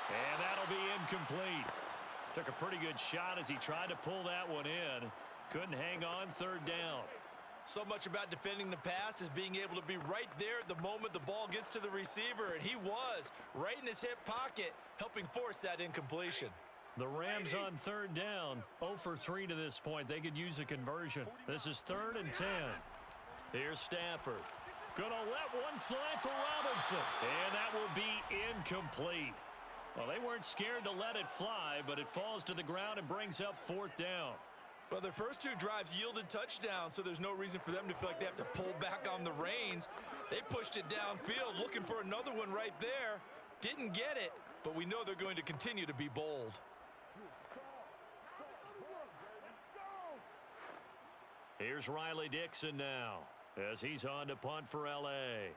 And that'll be incomplete. Took a pretty good shot as he tried to pull that one in. Couldn't hang on 3rd down. So much about defending the pass is being able to be right there at the moment the ball gets to the receiver, and he was right in his hip pocket, helping force that incompletion. The Rams on 3rd down, 0 for 3 to this point. They could use a conversion. This is 3rd and 10. Here's Stafford. Gonna let one fly for Robinson. And that will be incomplete. Well, they weren't scared to let it fly, but it falls to the ground and brings up 4th down. Well, their first 2 drives yielded touchdowns, so there's no reason for them to feel like they have to pull back on the reins. They pushed it downfield, looking for another one right there. Didn't get it, but we know they're going to continue to be bold. Here's Riley Dixon now as he's on to punt for L.A.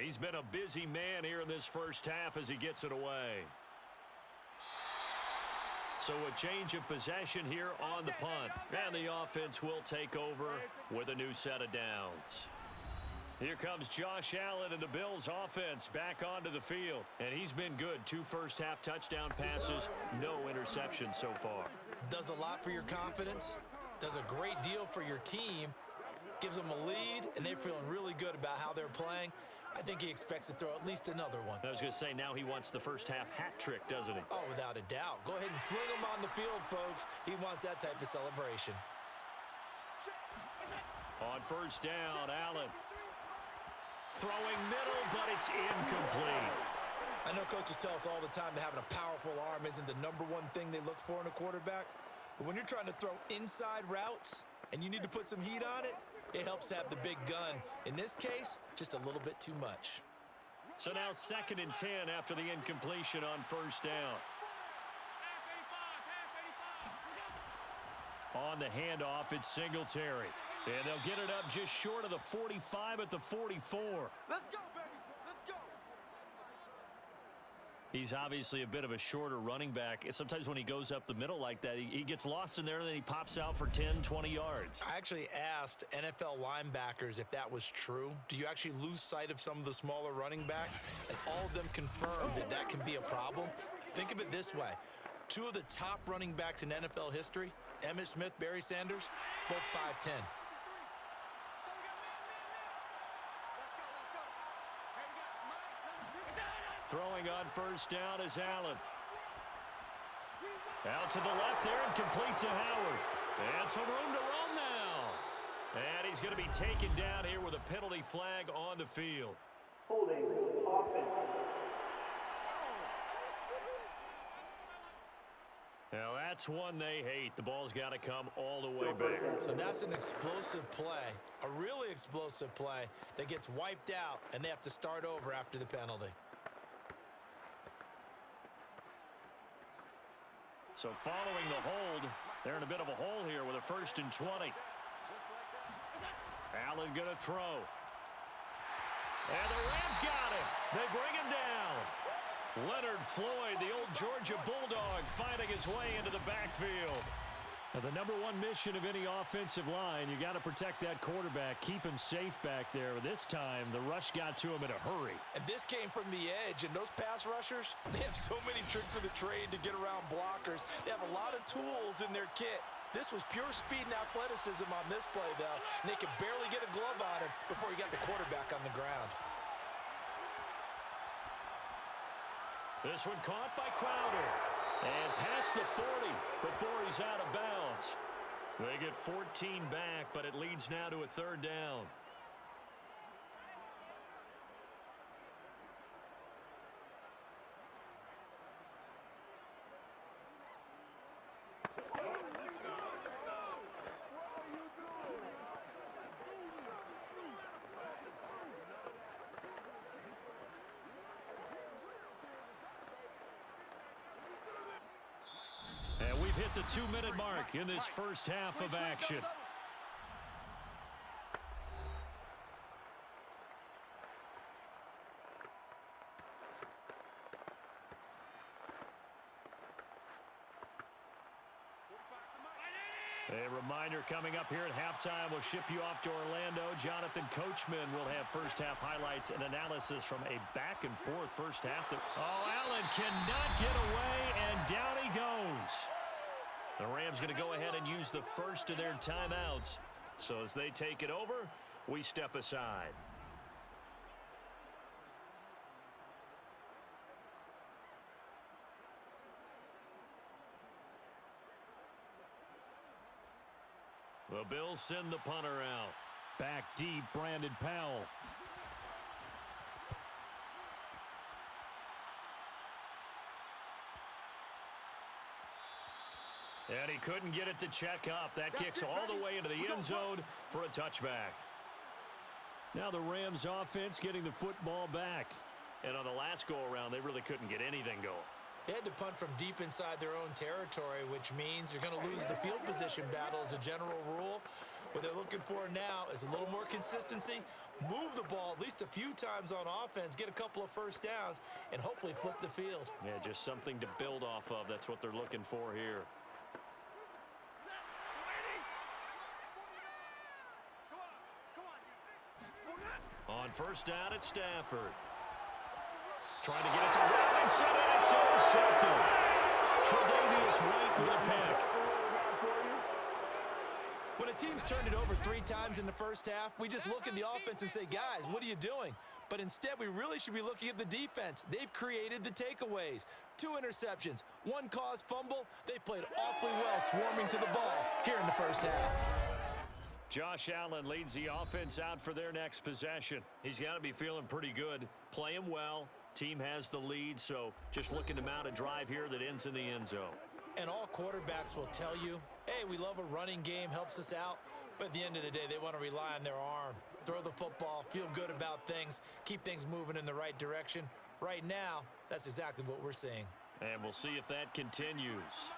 He's been a busy man here in this 1st half as he gets it away. So a change of possession here on the punt. And the offense will take over with a new set of downs. Here comes Josh Allen and the Bills offense back onto the field. And he's been good. 2 first-half touchdown passes, no interceptions so far. Does a lot for your confidence, does a great deal for your team, gives them a lead, and they're feeling really good about how they're playing. I think he expects to throw at least another one. I was going to say, now he wants the first-half hat trick, doesn't he? Oh, without a doubt. Go ahead and fling him on the field, folks. He wants that type of celebration. On first down, Allen. Throwing middle, but it's incomplete. I know coaches tell us all the time that having a powerful arm isn't the #1 thing they look for in a quarterback. But when you're trying to throw inside routes and you need to put some heat on it, it helps to have the big gun. In this case, just a little bit too much. So now 2nd and 10 after the incompletion on first down. On the handoff, it's Singletary. And they'll get it up just short of the 45 at the 44. Let's go, baby. Let's go. He's obviously a bit of a shorter running back. Sometimes when he goes up the middle like that, he gets lost in there, and then he pops out for 10, 20 yards. I actually asked NFL linebackers if that was true. Do you actually lose sight of some of the smaller running backs? And all of them confirmed that that can be a problem. Think of it this way. 2 of the top running backs in NFL history, Emmitt Smith, Barry Sanders, both 5'10". Throwing on first down is Allen. Out to the left there and complete to Howard. And some room to run now. And he's going to be taken down here with a penalty flag on the field. Holding offense. Now that's one they hate. The ball's got to come all the way back. So that's an explosive play, a really explosive play that gets wiped out, and they have to start over after the penalty. So following the hold, they're in a bit of a hole here with a 1st and 20. Allen going to throw. And the Rams got him. They bring him down. Leonard Floyd, the old Georgia Bulldog, finding his way into the backfield. Now, the #1 mission of any offensive line, you got to protect that quarterback, keep him safe back there. This time, the rush got to him in a hurry. And this came from the edge, and those pass rushers, they have so many tricks of the trade to get around blockers. They have a lot of tools in their kit. This was pure speed and athleticism on this play, though, and they could barely get a glove on him before he got the quarterback on the ground. This one caught by Crowder. And past the 40 before he's out of bounds. They get 14 back, but it leads now to a 3rd down. And we've hit the 2-minute mark in this first half of action. A reminder coming up here at halftime, we'll ship you off to Orlando. Jonathan Coachman will have first half highlights and analysis from a back and forth first half. Allen cannot get away, and down he goes. The Rams going to go ahead and use the first of their timeouts. So as they take it over, we step aside. The Bills send the punter out. Back deep, Brandon Powell. And he couldn't get it to check up. That kicks all the way into the end zone for a touchback. Now the Rams offense getting the football back. And on the last go-around, they really couldn't get anything going. They had to punt from deep inside their own territory, which means you're going to lose the field position battle as a general rule. What they're looking for now is a little more consistency, move the ball at least a few times on offense, get a couple of first downs, and hopefully flip the field. Yeah, just something to build off of. That's what they're looking for here. On first down, it's Stafford. Trying to get it to Robinson, and it's intercepted. Tre'Davious White with a pick. When a team's turned it over 3 times in the first half, we just look at the offense and say, guys, what are you doing? But instead, we really should be looking at the defense. They've created the takeaways. 2 interceptions, 1 caused fumble. They played awfully well swarming to the ball here in the first half. Josh Allen leads the offense out for their next possession. He's got to be feeling pretty good, playing well. Team has the lead, so just looking to mount a drive here that ends in the end zone. And all quarterbacks will tell you, hey, we love a running game, helps us out. But at the end of the day, they want to rely on their arm. Throw the football, feel good about things, keep things moving in the right direction. Right now, that's exactly what we're seeing. And we'll see if that continues.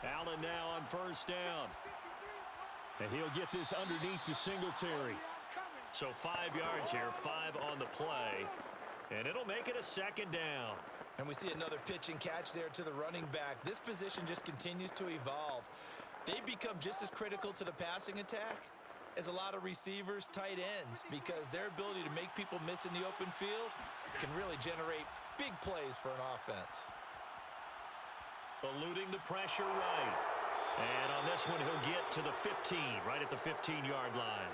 Allen now on first down. And he'll get this underneath to Singletary. So 5 yards here, 5 on the play. And it'll make it a second down. And we see another pitch and catch there to the running back. This position just continues to evolve. They become just as critical to the passing attack as a lot of receivers, tight ends, because their ability to make people miss in the open field can really generate big plays for an offense. Eluding the pressure right. And on this one, he'll get to the 15, right at the 15-yard line.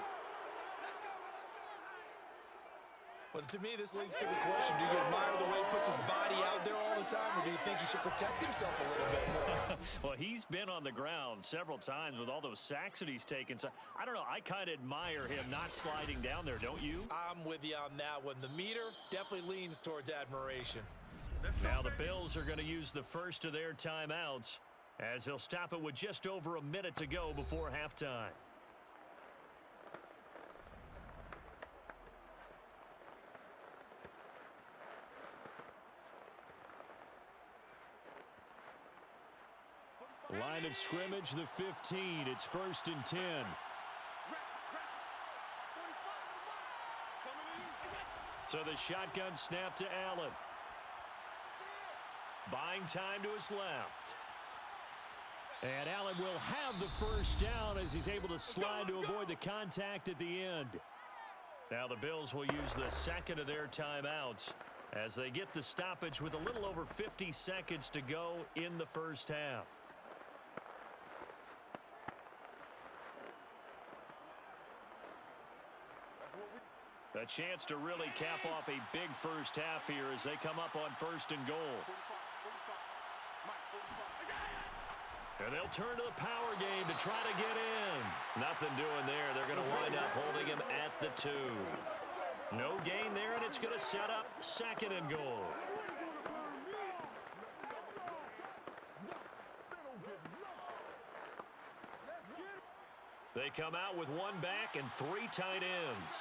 Well, to me, this leads to the question, do you admire the way he puts his body out there all the time, or do you think he should protect himself a little bit more? Well, he's been on the ground several times with all those sacks that he's taken. So, I don't know, I kind of admire him not sliding down there, don't you? I'm with you on that one. The meter definitely leans towards admiration. Now the Bills are going to use the first of their timeouts as they'll stop it with just over a minute to go before halftime. Line of scrimmage, the 15. It's 1st and 10. So the shotgun snap to Allen. Buying time to his left. And Allen will have the first down as he's able to slide to avoid the contact at the end. Now the Bills will use the second of their timeouts as they get the stoppage with a little over 50 seconds to go in the first half. A chance to really cap off a big first half here as they come up on 1st and goal. And they'll turn to the power game to try to get in. Nothing doing there. They're going to wind up holding him at the 2. No gain there, and it's going to set up 2nd and goal. They come out with 1 back and 3 tight ends.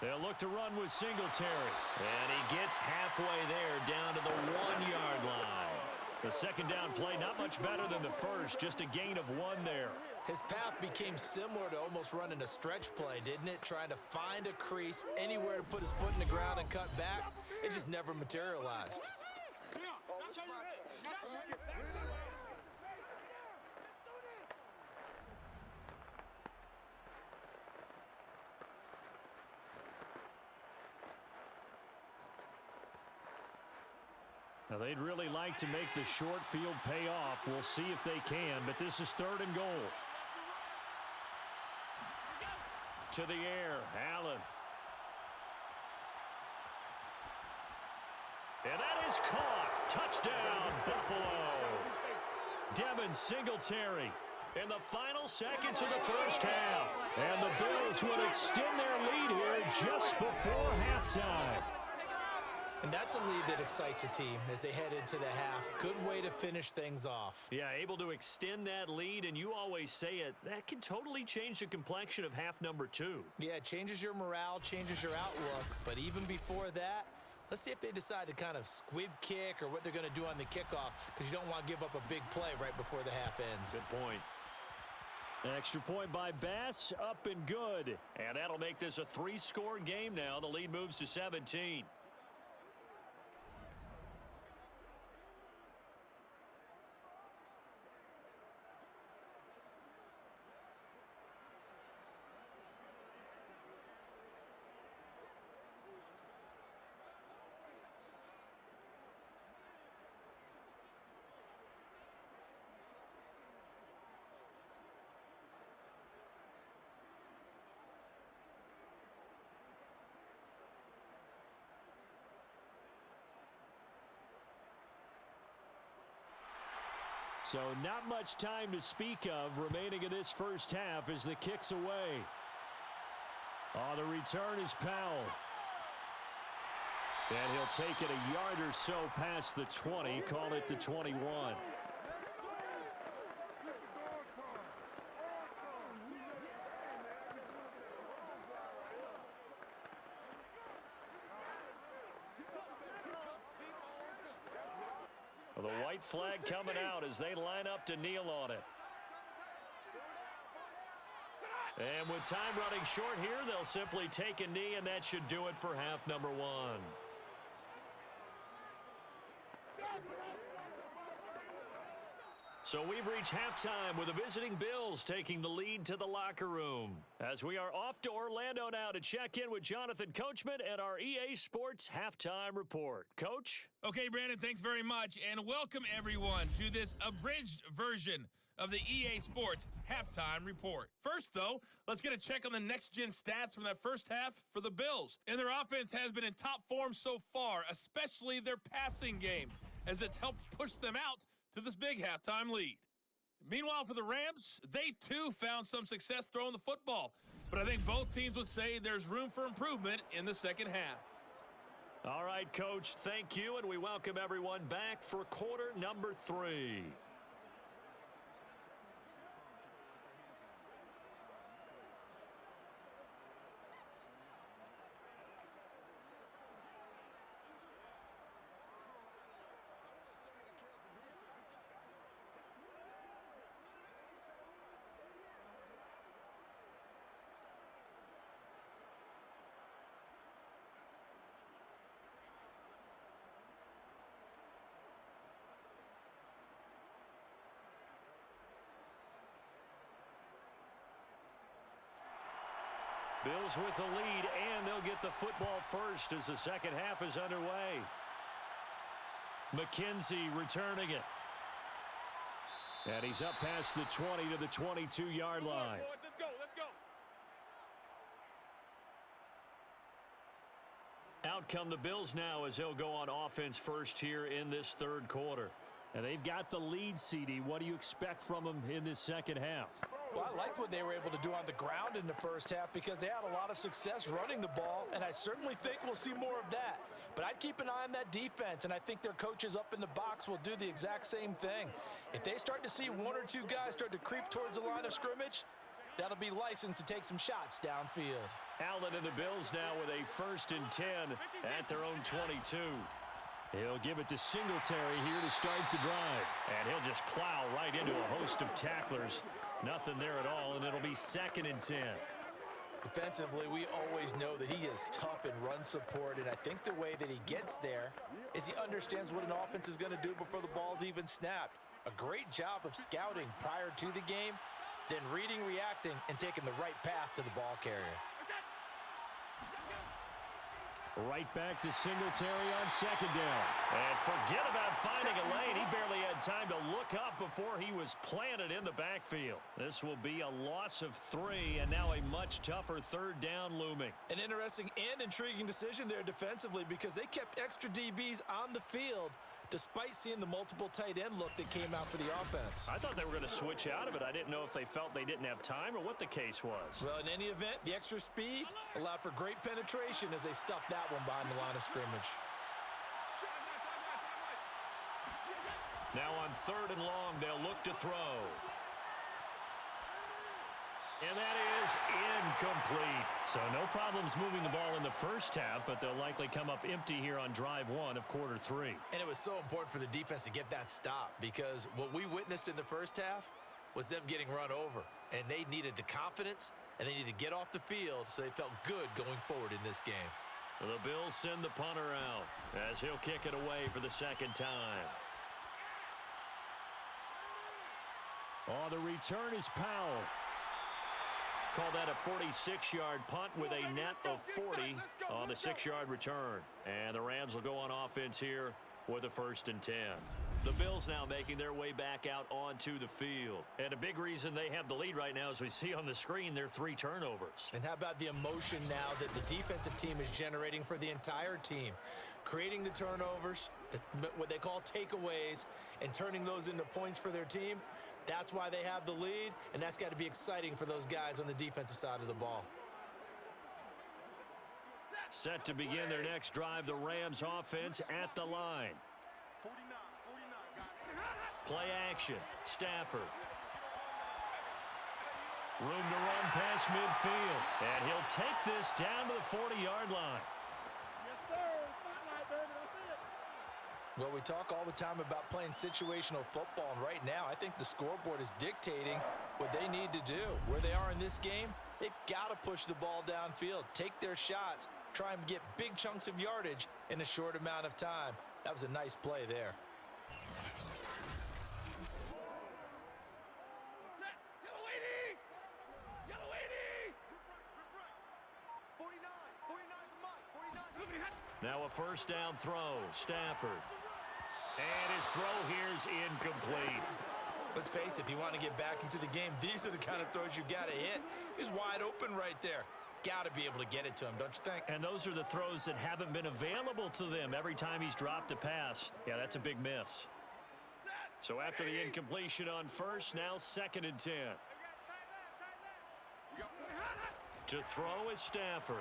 They'll look to run with Singletary. And he gets halfway there down to the 1-yard line. The second down play not much better than the first, just a gain of 1 there. His path became similar to almost running a stretch play, didn't it? Trying to find a crease, anywhere to put his foot in the ground and cut back. It just never materialized. Now, they'd really like to make the short field pay off. We'll see if they can, but this is 3rd and goal. To the air, Allen. And that is caught. Touchdown, Buffalo. Devin Singletary in the final seconds of the first half. And the Bills will extend their lead here just before halftime. And that's a lead that excites a team as they head into the half. Good way to finish things off. Yeah, able to extend that lead, and you always say it, that can totally change the complexion of half number 2. Yeah, it changes your morale, changes your outlook. But even before that, Let's see if they decide to kind of squib kick or what they're going to do on the kickoff, because you don't want to give up a big play right before the half ends. Good point. Extra point by Bass, up and good. And that'll make this a 3-score game now. The lead moves to 17. So not much time to speak of remaining in this first half as the kick's away. The return is Powell. And he'll take it a yard or so past the 20, call it the 21. The white flag coming out as they line up to kneel on it. And with time running short here, they'll simply take a knee, and that should do it for half number 1. So we've reached halftime with the visiting Bills taking the lead to the locker room. As we are off to Orlando now to check in with Jonathan Coachman and our EA Sports Halftime Report. Coach? Okay, Brandon, thanks very much, and welcome everyone to this abridged version of the EA Sports Halftime Report. First, though, let's get a check on the next-gen stats from that first half for the Bills. And their offense has been in top form so far, especially their passing game, as it's helped push them out to this big halftime lead. Meanwhile, for the Rams, they too found some success throwing the football, but I think both teams would say there's room for improvement in the second half. All right, Coach, thank you, and we welcome everyone back for quarter number 3. Bills with the lead, and they'll get the football first as the second half is underway. McKenzie returning it. And he's up past the 20 to the 22-yard line. Let's go, let's go. Out come the Bills now as they'll go on offense first here in this third quarter. And they've got the lead, CD. What do you expect from them in this second half? Well, I liked what they were able to do on the ground in the first half because they had a lot of success running the ball, and I certainly think we'll see more of that. But I'd keep an eye on that defense, and I think their coaches up in the box will do the exact same thing. If they start to see 1 or 2 guys start to creep towards the line of scrimmage, that'll be licensed to take some shots downfield. Allen and the Bills now with a 1st and 10 at their own 22. He'll give it to Singletary here to start the drive. And he'll just plow right into a host of tacklers. Nothing there at all, and it'll be 2nd and 10. Defensively, we always know that he is tough in run support, and I think the way that he gets there is he understands what an offense is going to do before the ball's even snapped. A great job of scouting prior to the game, then reading, reacting, and taking the right path to the ball carrier. Right back to Singletary on 2nd down. And forget about finding a lane. He barely had time to look up before he was planted in the backfield. This will be a loss of 3, and now a much tougher 3rd down looming. An interesting and intriguing decision there defensively because they kept extra DBs on the field despite seeing the multiple tight end look that came out for the offense. I thought they were going to switch out of it. I didn't know if they felt they didn't have time or what the case was. Well, in any event, the extra speed allowed for great penetration as they stuffed that one behind the line of scrimmage. Now on 3rd and long, they'll look to throw. And that is incomplete. So no problems moving the ball in the first half, but they'll likely come up empty here on drive one of quarter three. And it was so important for the defense to get that stop because what we witnessed in the first half was them getting run over. And they needed the confidence, and they needed to get off the field so they felt good going forward in this game. The Bills send the punter out as he'll kick it away for the second time. On the return is Powell. Call that a 46-yard punt with a net of 40 on the 6-yard return. And the Rams will go on offense here with a 1st and 10. The Bills now making their way back out onto the field. And a big reason they have the lead right now, as we see on the screen, their 3 turnovers. And how about the emotion now that the defensive team is generating for the entire team? Creating the turnovers, what they call takeaways, and turning those into points for their team. That's why they have the lead, and that's got to be exciting for those guys on the defensive side of the ball. Set to begin their next drive, the Rams offense at the line. 49, Play action, Stafford. Room to run past midfield, and he'll take this down to the 40-yard line. Well, we talk all the time about playing situational football, and right now I think the scoreboard is dictating what they need to do. Where they are in this game, they've got to push the ball downfield, take their shots, try and get big chunks of yardage in a short amount of time. That was a nice play there. Now a 1st down throw, Stafford. And his throw here is incomplete. Let's face it, if you want to get back into the game, these are the kind of throws you got to hit. He's wide open right there. Got to be able to get it to him, don't you think? And those are the throws that haven't been available to them every time he's dropped a pass. Yeah, that's a big miss. So after the incompletion on 1st, now 2nd and 10. To throw is Stafford.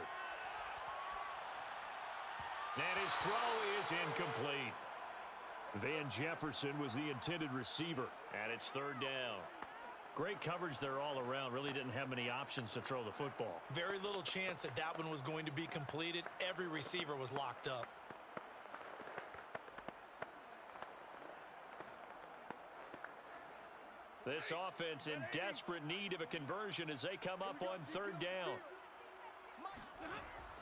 And his throw is incomplete. Van Jefferson was the intended receiver, and it's 3rd down. Great coverage there all around. Really didn't have many options to throw the football. Very little chance that that one was going to be completed. Every receiver was locked up. This offense in desperate need of a conversion as they come up on 3rd down.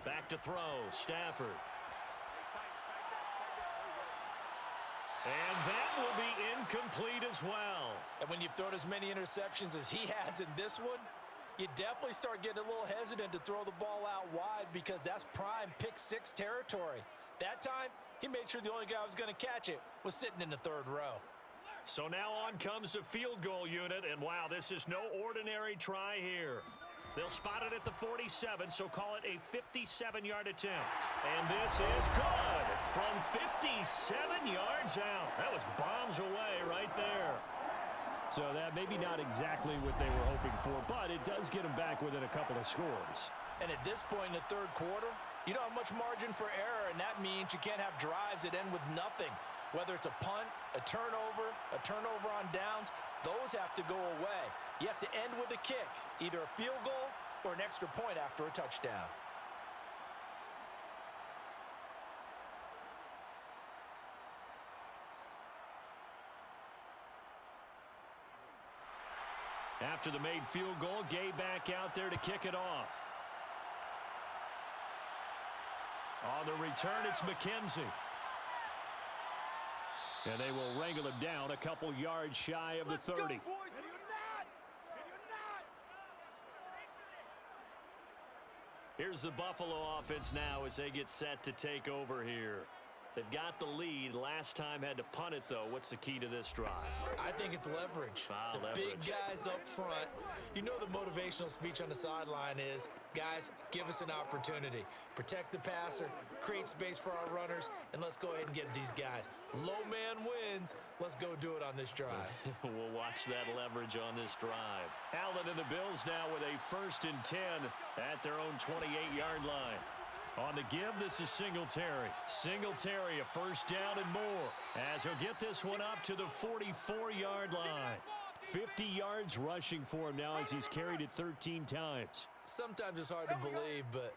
Back to throw, Stafford. And that will be incomplete as well. And when you've thrown as many interceptions as he has in this one, you definitely start getting a little hesitant to throw the ball out wide because that's prime pick 6 territory. That time, he made sure the only guy who was going to catch it was sitting in the 3rd row. So now on comes the field goal unit, and wow, this is no ordinary try here. They'll spot it at the 47, so call it a 57-yard attempt. And this is good from 57 yards out. That was bombs away right there. So that maybe not exactly what they were hoping for, but it does get them back within a couple of scores. And at this point in the 3rd quarter, you don't have much margin for error, and that means you can't have drives that end with nothing. Whether it's a punt, a turnover on downs, those have to go away. You have to end with a kick, either a field goal or an extra point after a touchdown. After the made field goal, Gay back out there to kick it off. On the return, it's McKenzie. And they will wrangle him down a couple yards shy of the 30. Here's the Buffalo offense now as they get set to take over here. They've got the lead. Last time had to punt it, though. What's the key to this drive? I think it's leverage. Big guys up front. You know the motivational speech on the sideline is, guys, give us an opportunity. Protect the passer, create space for our runners, and let's go ahead and get these guys. Low man wins. Let's go do it on this drive. We'll watch that leverage on this drive. Allen and the Bills now with a 1st and 10 at their own 28-yard line. On the give, this is Singletary. Singletary, a 1st down and more, as he'll get this one up to the 44-yard line. 50 yards rushing for him now as he's carried it 13 times. Sometimes it's hard to believe, but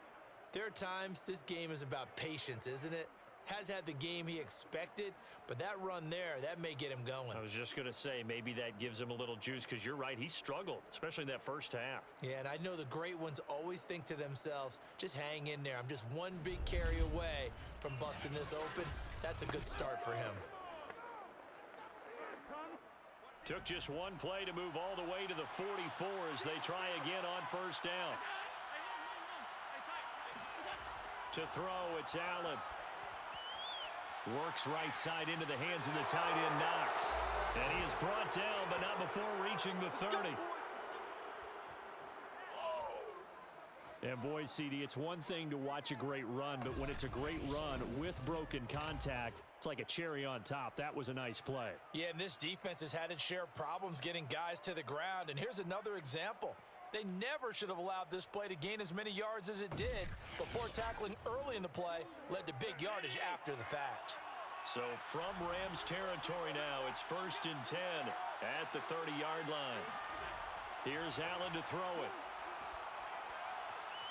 there are times this game is about patience, isn't it? Has had the game he expected, but that run there, that may get him going. I was just going to say, maybe that gives him a little juice because you're right, he struggled, especially in that first half. Yeah, and I know the great ones always think to themselves, just hang in there. I'm just one big carry away from busting this open. That's a good start for him. Took just one play to move all the way to the 44 as they try again on first down. To throw, it's Allen. Works right side into the hands of the tight end, Knox. And he is brought down, but not before reaching the 30. And boy, CD, it's one thing to watch a great run, but when it's a great run with broken contact, it's like a cherry on top. That was a nice play. Yeah, and this defense has had its share of problems getting guys to the ground. And here's another example. They never should have allowed this play to gain as many yards as it did. Before tackling early in the play led to big yardage after the fact. So from Rams territory now, it's 1st and 10 at the 30-yard line. Here's Allen to throw it.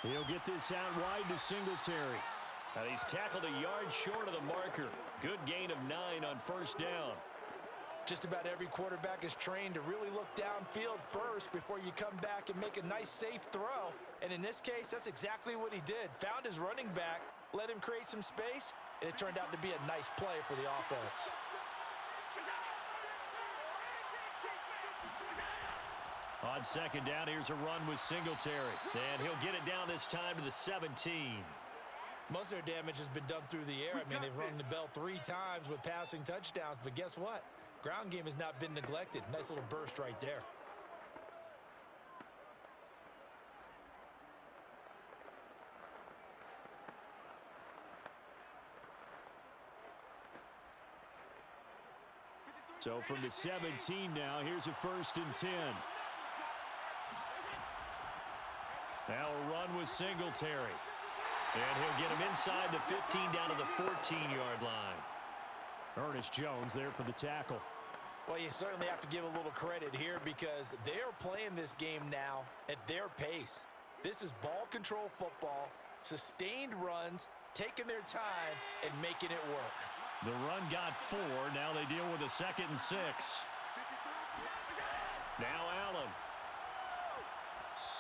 He'll get this out wide to Singletary. And he's tackled a yard short of the marker. Good gain of 9 on first down. Just about every quarterback is trained to really look downfield first before you come back and make a nice, safe throw. And in this case, that's exactly what he did. Found his running back, let him create some space, and it turned out to be a nice play for the offense. On second down, here's a run with Singletary. And he'll get it down this time to the 17. Most of their damage has been done through the air. I mean, they've rung the bell 3 times with passing touchdowns, but guess what? Ground game has not been neglected. Nice little burst right there. So from the 17 now, here's a 1st and 10. Now a run with Singletary. And he'll get him inside the 15 down to the 14-yard line. Ernest Jones there for the tackle. Well, you certainly have to give a little credit here because they are playing this game now at their pace. This is ball control football, sustained runs, taking their time, and making it work. The run got 4. Now they deal with a 2nd and 6. Now Allen.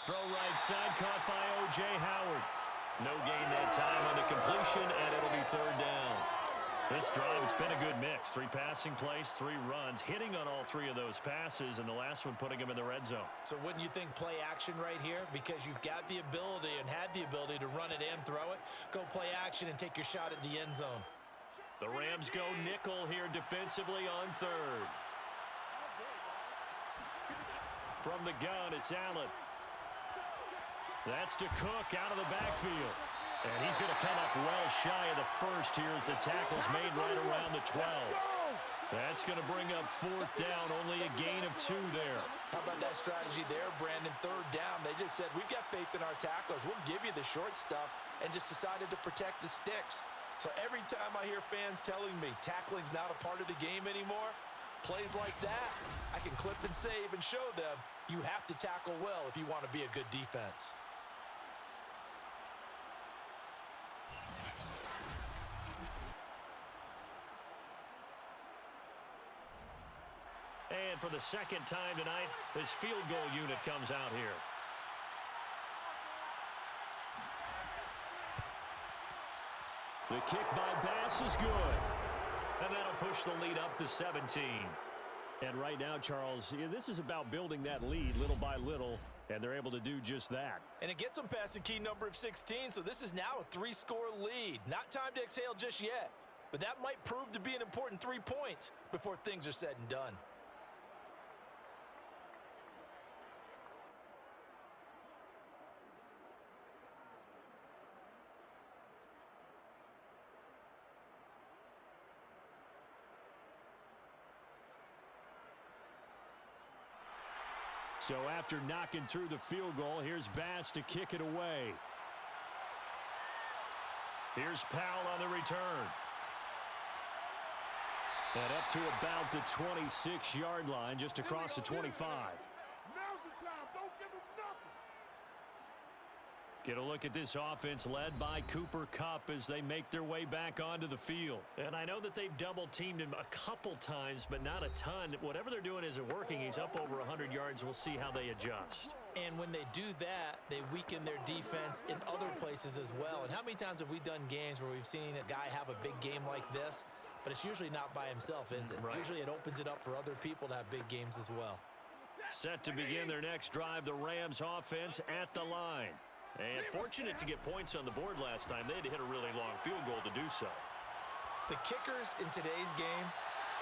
Throw right side, caught by O.J. Howard. No gain that time on the completion, and it'll be 3rd down. This drive, it's been a good mix. 3 passing plays, 3 runs, hitting on all 3 of those passes, and the last one putting him in the red zone. So wouldn't you think play action right here? Because you've got the ability and had the ability to run it and throw it. Go play action and take your shot at the end zone. The Rams go nickel here defensively on 3rd. From the gun, it's Allen. That's to Cook out of the backfield. And he's going to come up well shy of the first here as the tackle's made right around the 12. That's going to bring up 4th down, only a gain of 2 there. How about that strategy there, Brandon? 3rd down, they just said, we've got faith in our tacklers. We'll give you the short stuff, and just decided to protect the sticks. So every time I hear fans telling me tackling's not a part of the game anymore, plays like that, I can clip and save and show them you have to tackle well if you want to be a good defense. And for the 2nd time tonight, this field goal unit comes out here. The kick by Bass is good. And that'll push the lead up to 17. And right now, Charles, this is about building that lead little by little, and they're able to do just that. And it gets them past the key number of 16, so this is now a 3-score lead. Not time to exhale just yet, but that might prove to be an important 3 points before things are said and done. So after knocking through the field goal, here's Bass to kick it away. Here's Powell on the return. And up to about the 26-yard line, just across the 25. Now's the time. Don't give him nothing. Get a look at this offense led by Cooper Kupp as they make their way back onto the field. And I know that they've double-teamed him a couple times, but not a ton. Whatever they're doing isn't working. He's up over 100 yards. We'll see how they adjust. And when they do that, they weaken their defense in other places as well. And how many times have we done games where we've seen a guy have a big game like this, but it's usually not by himself, is it? Right. Usually it opens it up for other people to have big games as well. Set to begin their next drive, the Rams offense at the line. And fortunate to get points on the board last time. They had to hit a really long field goal to do so. The kickers in today's game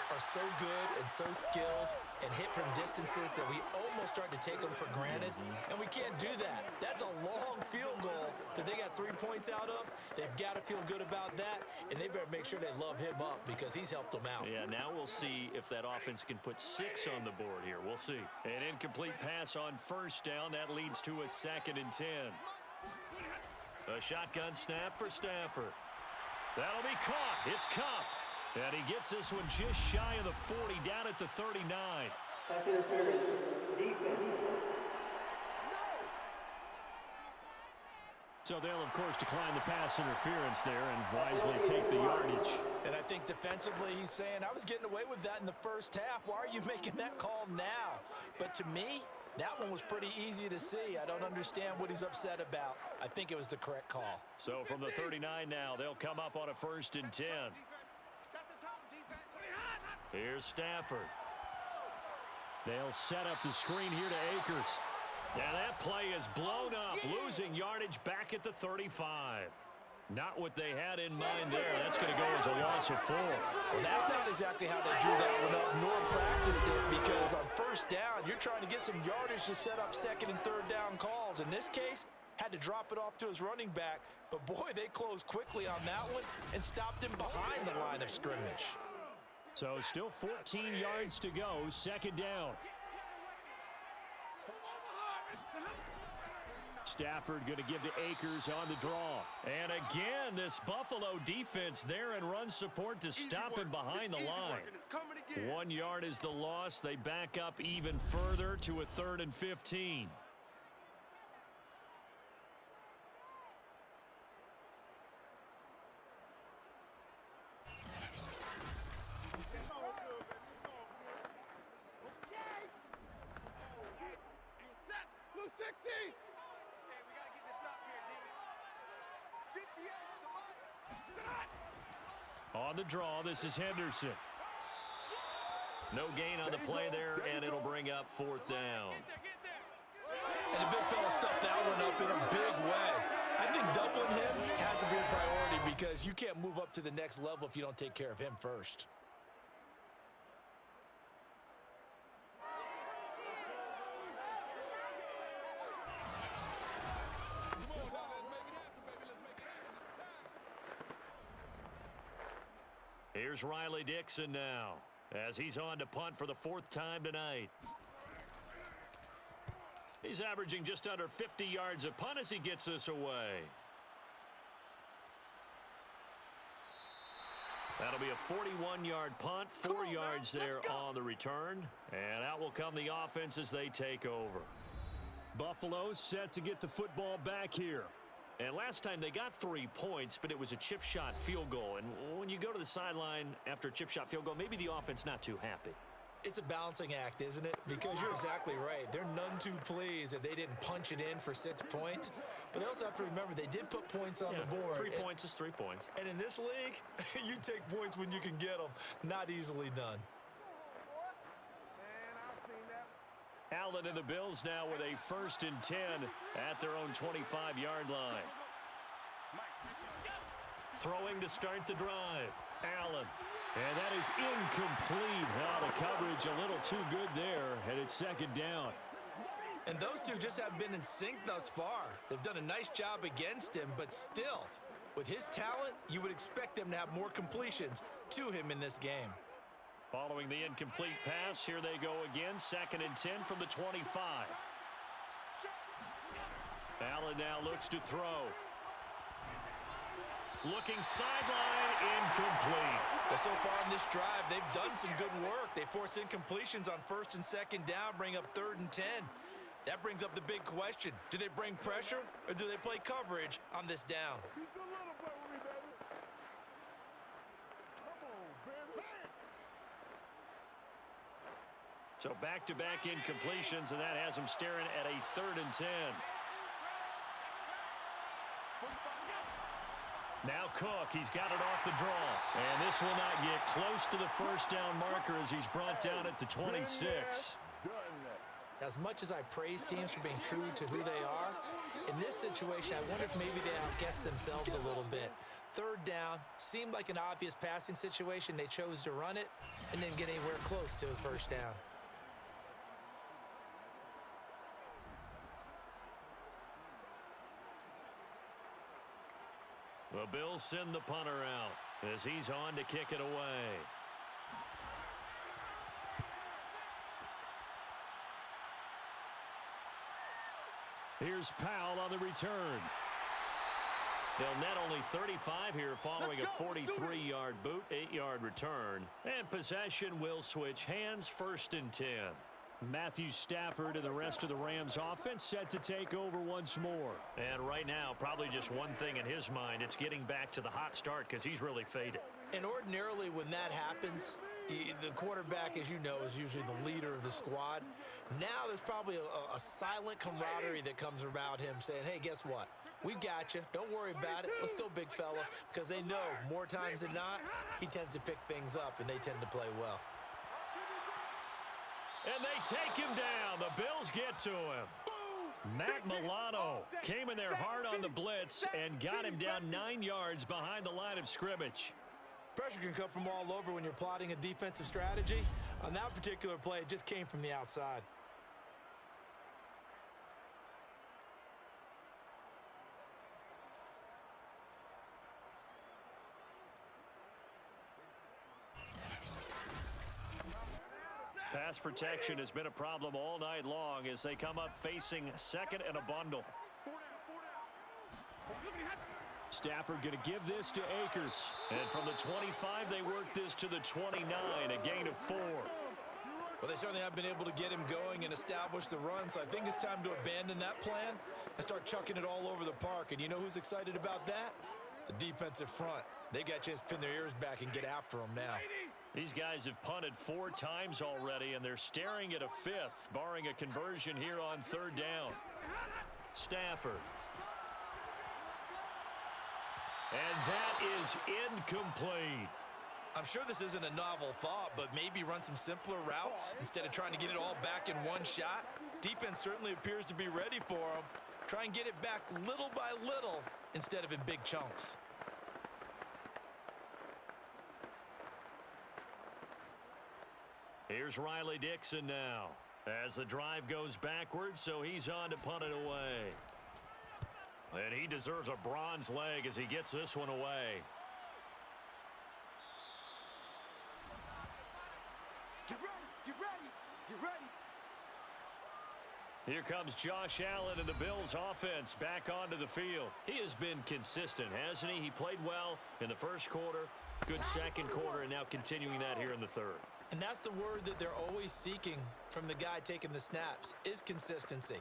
are so good and so skilled and hit from distances that we almost start to take them for granted, and we can't do that. That's a long field goal that they got 3 points out of. They've got to feel good about that, and they better make sure they love him up because he's helped them out. Yeah, now we'll see if that offense can put 6 on the board here. We'll see. An incomplete pass on first down. That leads to a 2nd and 10. A shotgun snap for Stafford. That'll be caught. It's Kupp. And he gets this one just shy of the 40, down at the 39. Second and 30. Defense. So they'll, of course, decline the pass interference there and wisely take the yardage. And I think defensively he's saying, I was getting away with that in the first half. Why are you making that call now? But to me, that one was pretty easy to see. I don't understand what he's upset about. I think it was the correct call. So from the 39 now, they'll come up on a 1st and 10. Set the tone, defense. Here's Stafford. They'll set up the screen here to Akers. And that play is blown up, losing yardage back at the 35. Not what they had in mind there. That's going to go as a loss of 4. Well, that's not exactly how they drew that one up, nor practiced it, because on first down, you're trying to get some yardage to set up 2nd and 3rd down calls. In this case, had to drop it off to his running back, but boy, they closed quickly on that one and stopped him behind the line of scrimmage. So still 14 yards to go, 2nd down. Stafford going to give to Akers on the draw. And again, this Buffalo defense there and run support to stop him behind the line. 1 yard is the loss. They back up even further to a 3rd and 15. Blue 60. We got to get this stop here, D. 58 the money. On the draw, this is Henderson. No gain on the play there, and it'll bring up 4th down. And the big fella stuffed that one up in a big way. I think doubling him has to be a priority because you can't move up to the next level if you don't take care of him first. Here's Riley Dixon now, as he's on to punt for the 4th time tonight. He's averaging just under 50 yards a punt as he gets this away. That'll be a 41-yard punt, 4 yards there on the return. And out will come the offense as they take over. Buffalo set to get the football back here. And last time they got 3 points, but it was a chip shot field goal. And when you go to the sideline after a chip shot field goal, maybe the offense not too happy. It's a balancing act, isn't it? Because you're exactly right. They're none too pleased that they didn't punch it in for 6 points. But they also have to remember they did put points on the board. 3 points is 3 points. And in this league, you take points when you can get them. Not easily done. Allen and the Bills now with a 1st and 10 at their own 25-yard line. Throwing to start the drive. Allen. And that is incomplete. Oh, the coverage a little too good there, and it's 2nd down. And those two just haven't been in sync thus far. They've done a nice job against him, but still, with his talent, you would expect them to have more completions to him in this game. Following the incomplete pass, here they go again. 2nd and 10 from the 25. Allen now looks to throw. Looking sideline, incomplete. Well, so far in this drive, they've done some good work. They force incompletions on 1st and 2nd down, bring up 3rd and 10. That brings up the big question. Do they bring pressure or do they play coverage on this down? So back-to-back incompletions, and that has them staring at a 3rd and 10. Now Cook, he's got it off the draw. And this will not get close to the first down marker as he's brought down at the 26. As much as I praise teams for being true to who they are, in this situation, I wonder if maybe they outguess themselves a little bit. 3rd down, seemed like an obvious passing situation. They chose to run it and didn't get anywhere close to a 1st down. The Bills send the punter out as he's on to kick it away. Here's Powell on the return. They'll net only 35 here following a 43-yard boot, 8-yard return. And possession will switch hands, 1st and 10. Matthew Stafford and the rest of the Rams offense set to take over once more. And right now, probably just one thing in his mind. It's getting back to the hot start because he's really faded. And ordinarily when that happens, the quarterback, as you know, is usually the leader of the squad. Now there's probably a silent camaraderie that comes around him saying, hey, guess what? We got you. Don't worry about it. Let's go, big fella. Because they know more times than not, he tends to pick things up, and they tend to play well. And they take him down. The Bills get to him. Matt Milano came in there hard on the blitz and got him down 9 yards behind the line of scrimmage. Pressure can come from all over when you're plotting a defensive strategy. On that particular play, it just came from the outside. Pass protection has been a problem all night long as they come up facing 2nd and a bundle. Stafford going to give this to Akers. And from the 25, they work this to the 29, a gain of 4. Well, they certainly have been able to get him going and establish the run, so I think it's time to abandon that plan and start chucking it all over the park. And you know who's excited about that? The defensive front. They got a chance to pin their ears back and get after him now. These guys have punted 4 times already, and they're staring at a 5th, barring a conversion here on 3rd down. Stafford. And that is incomplete. I'm sure this isn't a novel thought, but maybe run some simpler routes instead of trying to get it all back in one shot. Defense certainly appears to be ready for them. Try and get it back little by little instead of in big chunks. Here's Riley Dixon now as the drive goes backwards, so he's on to punt it away. And he deserves a bronze leg as he gets this one away. Get ready, get ready, get ready. Here comes Josh Allen and the Bills offense back onto the field. He has been consistent, hasn't he? He played well in the 1st quarter, good 2nd quarter, and now continuing that here in the 3rd. And that's the word that they're always seeking from the guy taking the snaps, is consistency.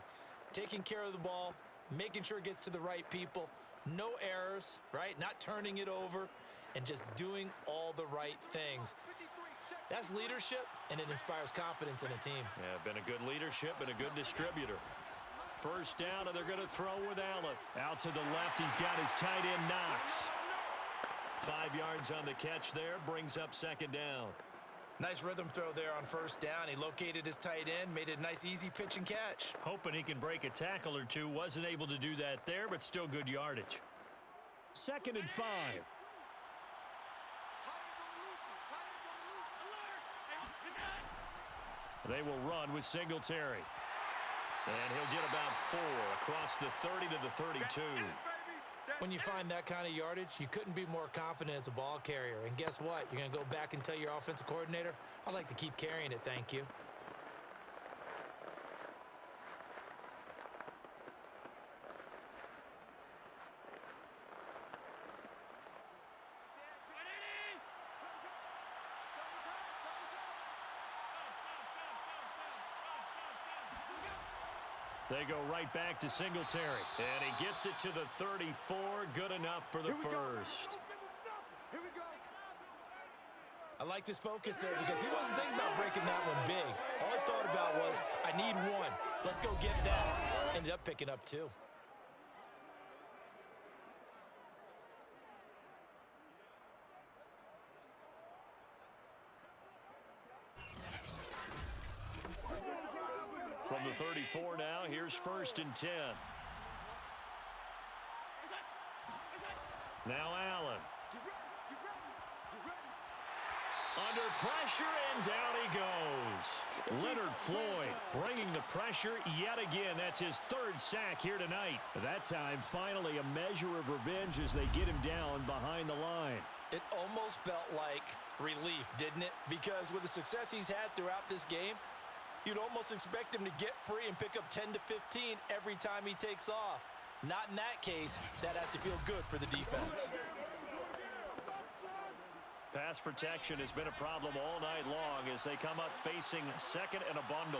Taking care of the ball, making sure it gets to the right people, no errors, right? Not turning it over, and just doing all the right things. That's leadership, and it inspires confidence in a team. Yeah, been a good leadership and a good distributor. 1st down, and they're going to throw with Allen. Out to the left, he's got his tight end, Knox. 5 yards on the catch there, brings up 2nd down. Nice rhythm throw there on 1st down. He located his tight end, made it a nice easy pitch and catch. Hoping he can break a tackle or two. Wasn't able to do that there, but still good yardage. 2nd and 5. They will run with Singletary. And he'll get about 4 across the 30 to the 32. When you find that kind of yardage, you couldn't be more confident as a ball carrier. And guess what? You're going to go back and tell your offensive coordinator, I'd like to keep carrying it, thank you. They go right back to Singletary. And he gets it to the 34. Good enough for the first. Here we go. I like this focus there because he wasn't thinking about breaking that one big. All he thought about was, I need one. Let's go get that. Ended up picking up 2. From the 34 now, here's 1st and 10. Now Allen. Under pressure, and down he goes. Leonard Floyd bringing the pressure yet again. That's his 3rd sack here tonight. That time, finally, a measure of revenge as they get him down behind the line. It almost felt like relief, didn't it? Because with the success he's had throughout this game, you'd almost expect him to get free and pick up 10 to 15 every time he takes off. Not in that case. That has to feel good for the defense. Pass protection has been a problem all night long as they come up facing 2nd and a bundle.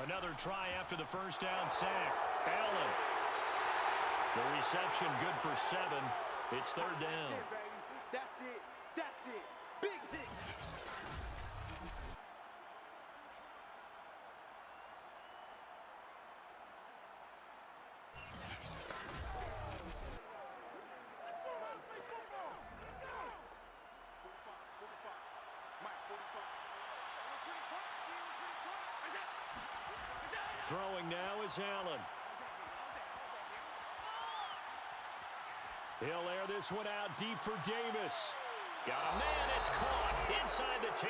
Another try after the 1st down sack. Allen. The reception good for 7. It's 3rd down. That's it. That's it. Big hit. Throwing now is Allen. He'll air this one out deep for Davis. Got a man, it's caught inside the 10.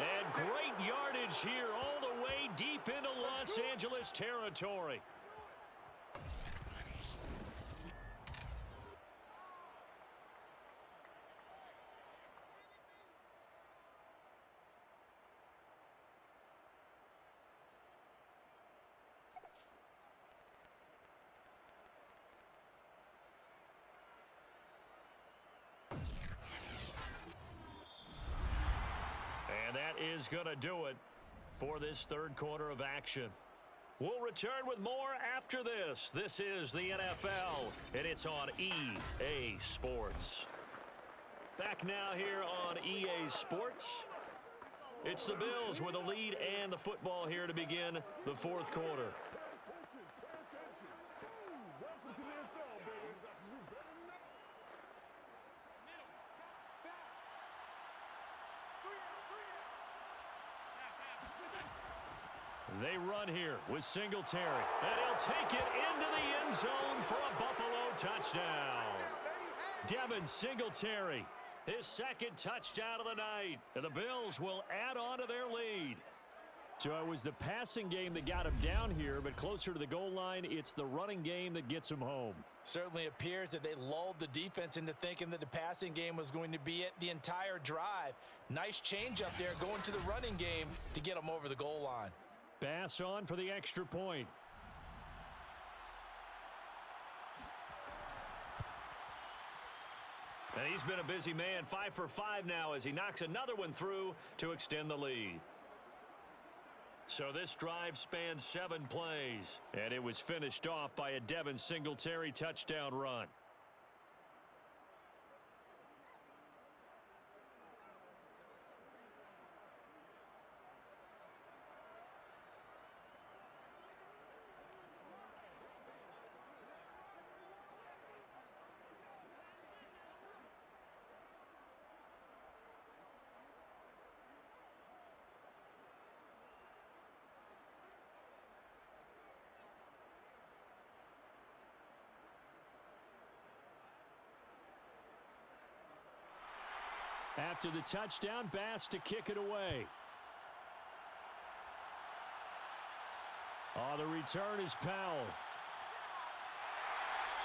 And great yardage here all the way deep into Los Angeles territory. And that is going to do it for this 3rd quarter of action. We'll return with more after this. This is the NFL, and it's on EA Sports. Back now here on EA Sports. It's the Bills with a lead and the football here to begin the 4th quarter. They run here with Singletary, and he'll take it into the end zone for a Buffalo touchdown. Devin Singletary, his 2nd touchdown of the night, and the Bills will add on to their lead. So it was the passing game that got him down here, but closer to the goal line, it's the running game that gets him home. Certainly appears that they lulled the defense into thinking that the passing game was going to be it the entire drive. Nice change up there going to the running game to get him over the goal line. Pass on for the extra point. And he's been a busy man, 5 for 5 now as he knocks another one through to extend the lead. So this drive spans 7 plays, and it was finished off by a Devin Singletary touchdown run. After the touchdown, Bass to kick it away. The return is Powell.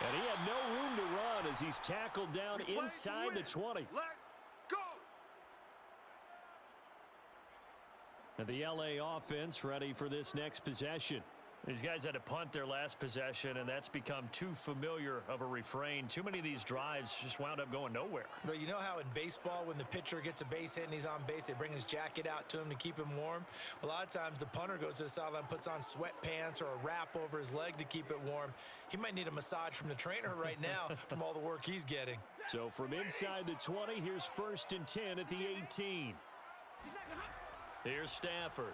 And he had no room to run as he's tackled down inside the 20. Let's go! And the LA offense ready for this next possession. These guys had to punt their last possession, and that's become too familiar of a refrain. Too many of these drives just wound up going nowhere. But you know how in baseball, when the pitcher gets a base hit and he's on base, they bring his jacket out to him to keep him warm? A lot of times the punter goes to the sideline, puts on sweatpants or a wrap over his leg to keep it warm. He might need a massage from the trainer right now from all the work he's getting. So from inside the 20, here's 1st and 10 at the 18. Here's Stafford.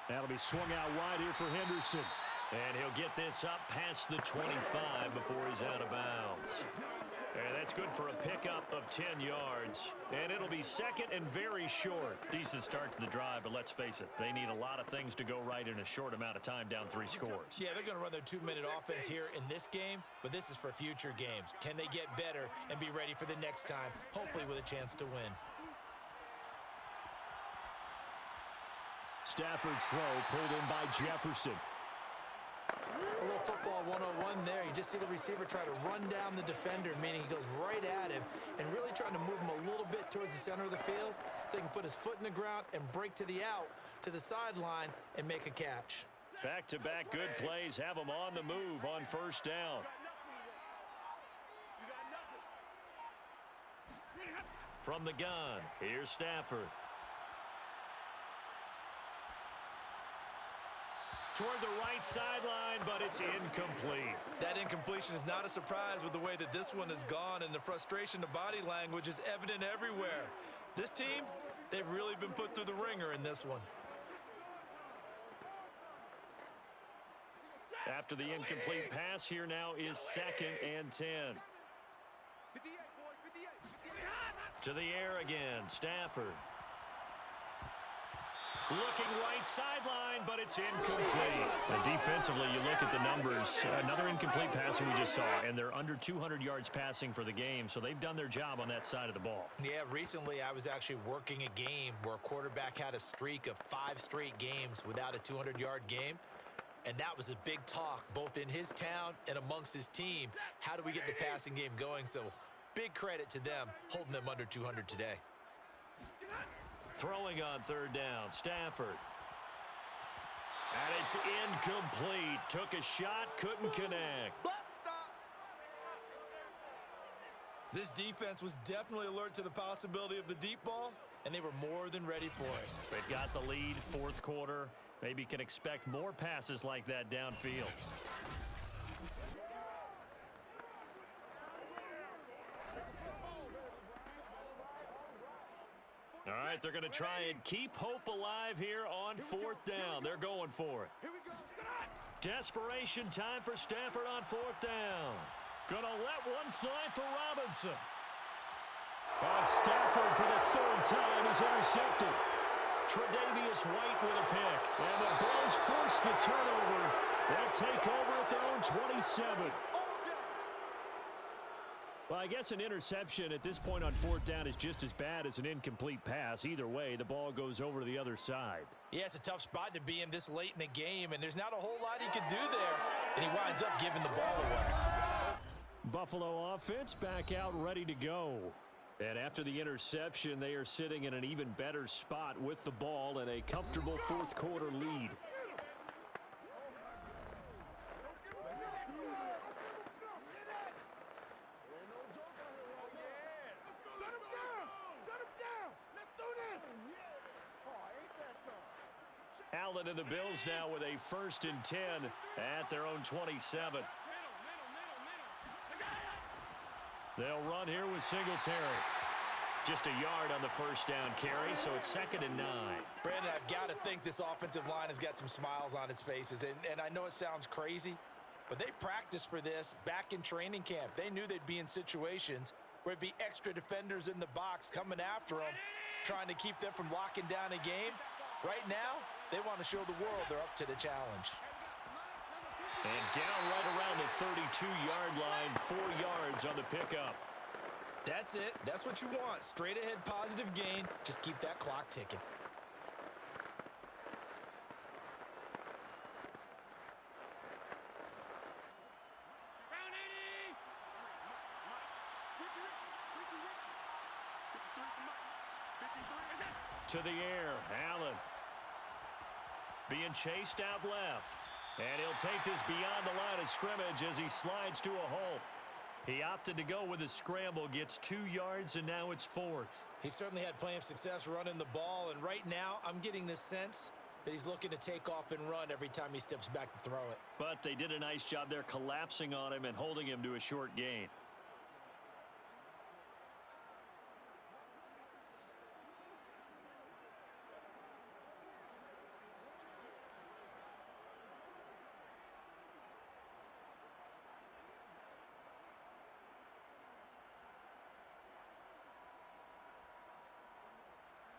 That'll be swung out wide here for Henderson. And he'll get this up past the 25 before he's out of bounds. And that's good for a pickup of 10 yards. And it'll be 2nd and very short. Decent start to the drive, but let's face it, they need a lot of things to go right in a short amount of time, down 3 scores. Yeah, they're going to run their 2-minute offense here in this game, but this is for future games. Can they get better and be ready for the next time, hopefully with a chance to win? Stafford's throw pulled in by Jefferson. A little football 101 there. You just see the receiver try to run down the defender, meaning he goes right at him and really trying to move him a little bit towards the center of the field so he can put his foot in the ground and break to the out, to the sideline, and make a catch. Back-to-back good plays have them on the move on 1st down. From the gun, here's Stafford. Toward the right sideline, but it's incomplete. That incompletion is not a surprise with the way that this one has gone, and the frustration, the body language is evident everywhere. This team, they've really been put through the ringer in this one. After the incomplete pass, here now is 2nd and 10. To the air again, Stafford. Looking right sideline, but it's incomplete. Defensively, you look at the numbers. Another incomplete pass we just saw, and they're under 200 yards passing for the game, so they've done their job on that side of the ball. Yeah, recently I was actually working a game where a quarterback had a streak of 5 straight games without a 200-yard game, and that was a big talk both in his town and amongst his team. How do we get the passing game going? So big credit to them holding them under 200 today. Throwing on 3rd down, Stafford. And it's incomplete. Took a shot, couldn't connect. This defense was definitely alert to the possibility of the deep ball, and they were more than ready for it. They've got the lead, 4th quarter. Maybe can expect more passes like that downfield. All right, they're going to try and keep hope alive here on 4th down. They're going for it. Desperation time for Stafford on 4th down. Going to let one fly for Robinson. Stafford for the 3rd time is intercepted. Tre'Davious White with a pick. And the Bills force the turnover. They'll take over at their own 27. Well, I guess an interception at this point on 4th down is just as bad as an incomplete pass. Either way, the ball goes over to the other side. Yeah, it's a tough spot to be in this late in the game, and there's not a whole lot he could do there, and he winds up giving the ball away. Buffalo offense back out ready to go. And after the interception, they are sitting in an even better spot with the ball and a comfortable 4th quarter lead. Allen and the Bills now with a 1st and 10 at their own 27. They'll run here with Singletary. Just a yard on the 1st down carry, so it's 2nd and 9. Brandon, I've got to think this offensive line has got some smiles on its faces, and I know it sounds crazy, but they practiced for this back in training camp. They knew they'd be in situations where it'd be extra defenders in the box coming after them, trying to keep them from locking down a game. Right now, they want to show the world they're up to the challenge. And down right around the 32-yard line, 4 yards on the pickup. That's it. That's what you want. Straight ahead positive gain. Just keep that clock ticking. To the air, Allen. being chased out left. And he'll take this beyond the line of scrimmage as he slides to a halt. He opted to go with a scramble, gets 2 yards, and now it's 4th. He certainly had plenty of success running the ball, and right now I'm getting the sense that he's looking to take off and run every time he steps back to throw it. But they did a nice job there collapsing on him and holding him to a short gain.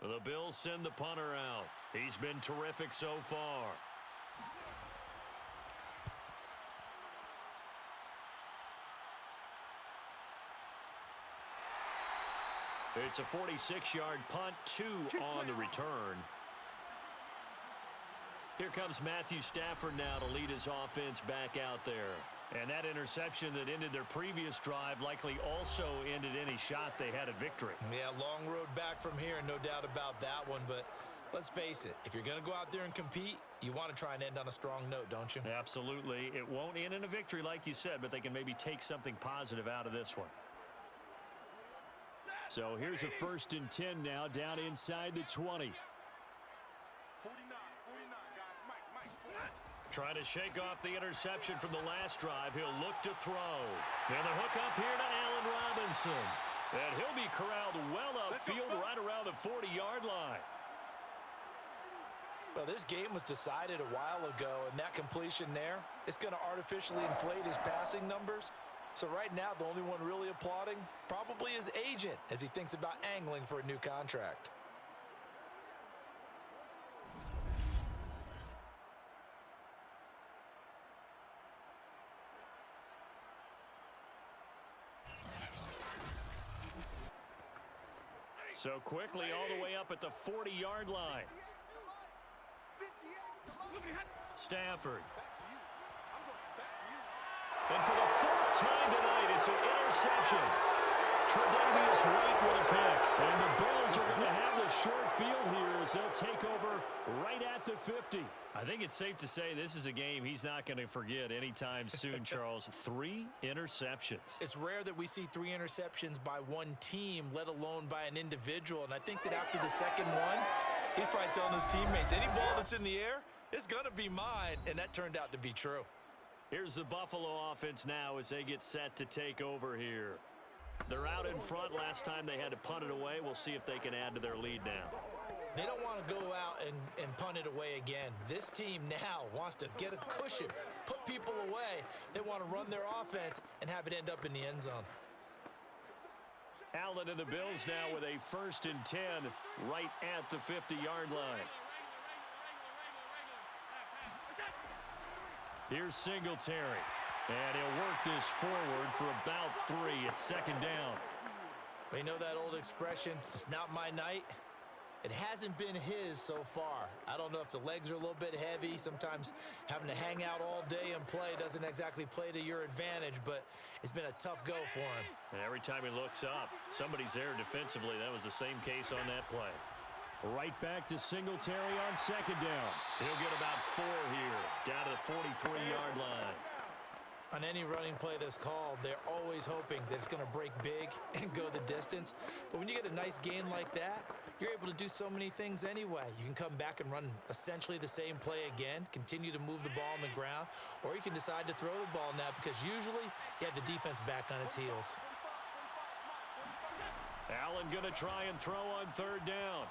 The Bills send the punter out. He's been terrific so far. It's a 46-yard punt, 2 on the return. Here comes Matthew Stafford now to lead his offense back out there. And that interception that ended their previous drive likely also ended any shot they had at victory. Yeah, long road back from here, no doubt about that one. But let's face it, if you're going to go out there and compete, you want to try and end on a strong note, don't you? Absolutely. It won't end in a victory like you said, but they can maybe take something positive out of this one. So here's a 1st and 10 now down inside the 20. 49, guys. Mike. Trying to shake off the interception from the last drive. He'll look to throw. And the hook up here to Allen Robinson. And he'll be corralled well upfield right around the 40-yard line. Well, this game was decided a while ago, and that completion there, it's going to artificially inflate his passing numbers. So right now, the only one really applauding probably his agent as he thinks about angling for a new contract. So quickly all the way up at the 40-yard line. Stafford. And for the 4th time tonight, it's an interception. Tre'Davious White with a pick. And the Bills are going to have the short field here as they'll take over right at the 50. I think it's safe to say this is a game he's not going to forget anytime soon, Charles. 3 interceptions. It's rare that we see 3 interceptions by one team, let alone by an individual. And I think that after the second one, he's probably telling his teammates, any ball that's in the air, it's going to be mine. And that turned out to be true. Here's the Buffalo offense now as they get set to take over here. They're out in front. Last time they had to punt it away. We'll see if they can add to their lead now. They don't want to go out and punt it away again. This team now wants to get a cushion, put people away. They want to run their offense and have it end up in the end zone. Allen and the Bills now with a 1st and 10 right at the 50-yard line. Here's Singletary. And he'll work this forward for about 3 at 2nd down. We know that old expression, it's not my night. It hasn't been his so far. I don't know if the legs are a little bit heavy. Sometimes having to hang out all day and play doesn't exactly play to your advantage, but it's been a tough go for him. And every time he looks up, somebody's there defensively. That was the same case on that play. Right back to Singletary on 2nd down. He'll get about 4 here, down to the 43-yard line. On any running play that's called, they're always hoping that it's going to break big and go the distance. But when you get a nice gain like that, you're able to do so many things anyway. You can come back and run essentially the same play again, continue to move the ball on the ground, or you can decide to throw the ball now because usually you have the defense back on its heels. Allen going to try and throw on 3rd down.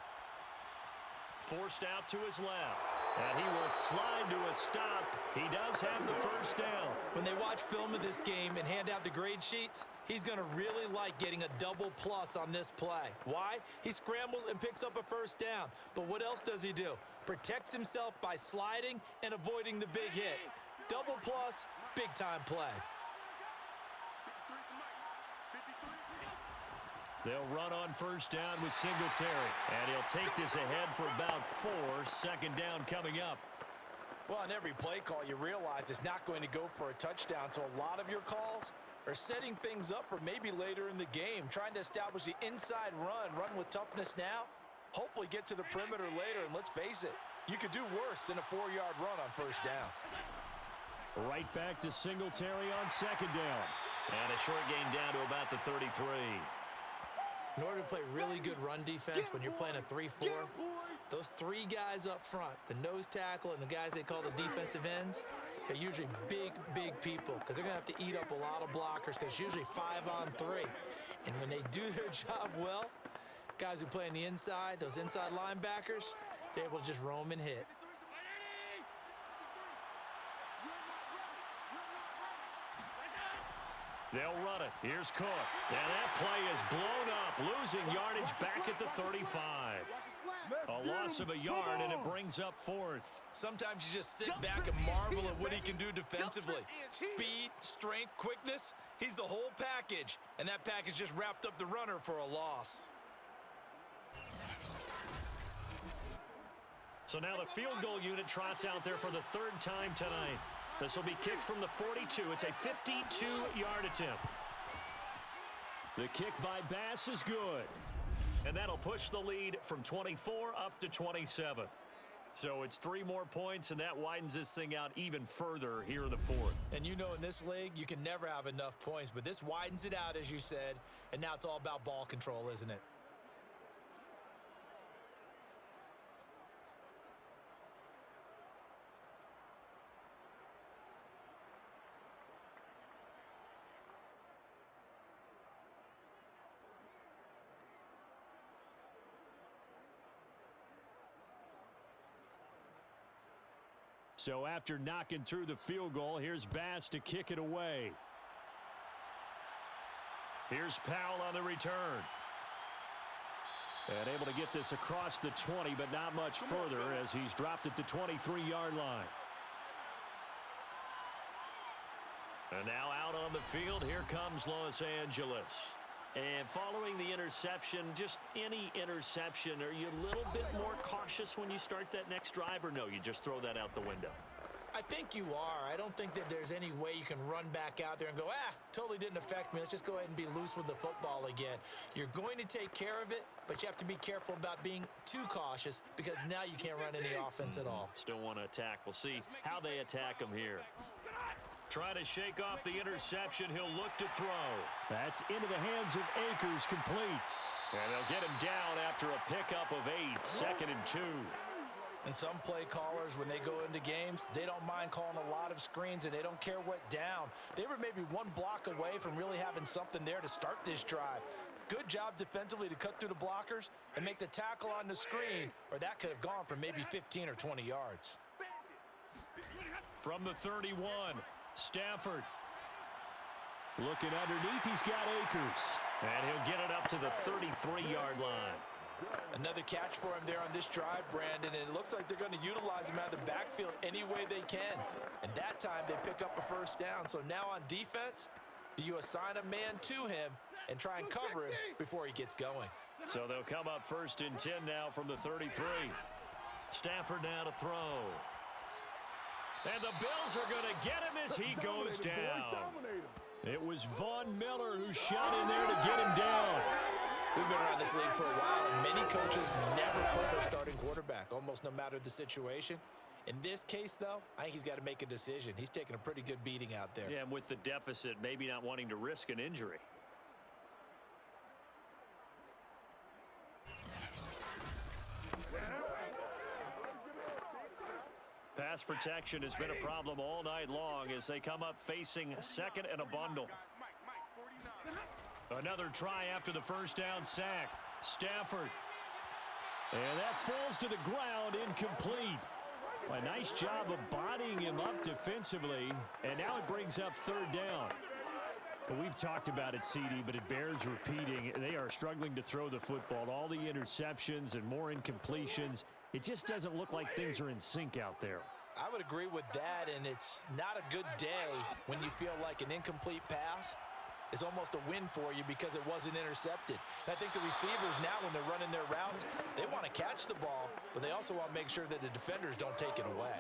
Forced out to his left. And he will slide to a stop. He does have the 1st down. When they watch film of this game and hand out the grade sheets, he's going to really like getting a double plus on this play. Why? He scrambles and picks up a 1st down. But what else does he do? Protects himself by sliding and avoiding the big hit. Double plus, big-time play. They'll run on 1st down with Singletary. And he'll take this ahead for about 4. 2nd down coming up. Well, on every play call, you realize it's not going to go for a touchdown. So a lot of your calls are setting things up for maybe later in the game, trying to establish the inside run with toughness now, hopefully get to the perimeter later, and let's face it, you could do worse than a 4-yard run on first down. Right back to Singletary on second down. And a short gain down to about the 33. In order to play really good run defense when you're playing a 3-4, those 3 guys up front, the nose tackle and the guys they call the defensive ends, they're usually big, big people because they're going to have to eat up a lot of blockers because it's usually 5-on-3. And when they do their job well, guys who play on the inside, those inside linebackers, they're able to just roam and hit. They'll run it. Here's Cook. And that play is blown up, losing yardage back at the 35. A loss of a yard, and it brings up 4th. Sometimes you just sit back and marvel at what he can do defensively. Speed, strength, quickness, he's the whole package. And that package just wrapped up the runner for a loss. So now the field goal unit trots out there for the 3rd time tonight. This will be kicked from the 42. It's a 52-yard attempt. The kick by Bass is good. And that'll push the lead from 24 up to 27. So it's 3 more points, and that widens this thing out even further here in the 4th. And you know in this league, you can never have enough points, but this widens it out, as you said, and now it's all about ball control, isn't it? So after knocking through the field goal, here's Bass to kick it away. Here's Powell on the return. And able to get this across the 20, but not much further as he's dropped at the 23-yard line. And now out on the field, here comes Los Angeles. And following the interception, just any interception, are you a little bit more cautious when you start that next drive, or no, you just throw that out the window? I think you are. I don't think that there's any way you can run back out there and go, totally didn't affect me. Let's just go ahead and be loose with the football again. You're going to take care of it, but you have to be careful about being too cautious because now you can't run any offense at all. Still want to attack. We'll see how they attack them here. Trying to shake off the interception. He'll look to throw. That's into the hands of Akers, complete. And they'll get him down after a pickup of 8, 2nd and 2. And some play callers, when they go into games, they don't mind calling a lot of screens, and they don't care what down. They were maybe 1 block away from really having something there to start this drive. Good job defensively to cut through the blockers and make the tackle on the screen, or that could have gone for maybe 15 or 20 yards. From the 31, Stafford. Looking underneath, he's got Akers. And he'll get it up to the 33-yard line. Another catch for him there on this drive, Brandon, and it looks like they're going to utilize him out of the backfield any way they can. And that time they pick up a first down. So now on defense, do you assign a man to him and try and cover him before he gets going? So they'll come up 1st and 10 now from the 33. Stafford now to throw. And the Bills are going to get him as he goes down. It was Von Miller who shot in there to get him down. We've been around this league for a while, and many coaches never pull their starting quarterback, almost no matter the situation. In this case, though, I think he's got to make a decision. He's taking a pretty good beating out there. Yeah, and with the deficit, maybe not wanting to risk an injury. Pass protection has been a problem all night long as they come up facing 2nd and a bundle. Another try after the first down sack. Stafford. And that falls to the ground, incomplete. A nice job of bodying him up defensively, and now it brings up 3rd down. But we've talked about it, CD, but it bears repeating. They are struggling to throw the football. All the interceptions and more incompletions. It just doesn't look like things are in sync out there. I would agree with that, and it's not a good day when you feel like an incomplete pass is almost a win for you because it wasn't intercepted. And I think the receivers now, when they're running their routes, they want to catch the ball, but they also want to make sure that the defenders don't take it away.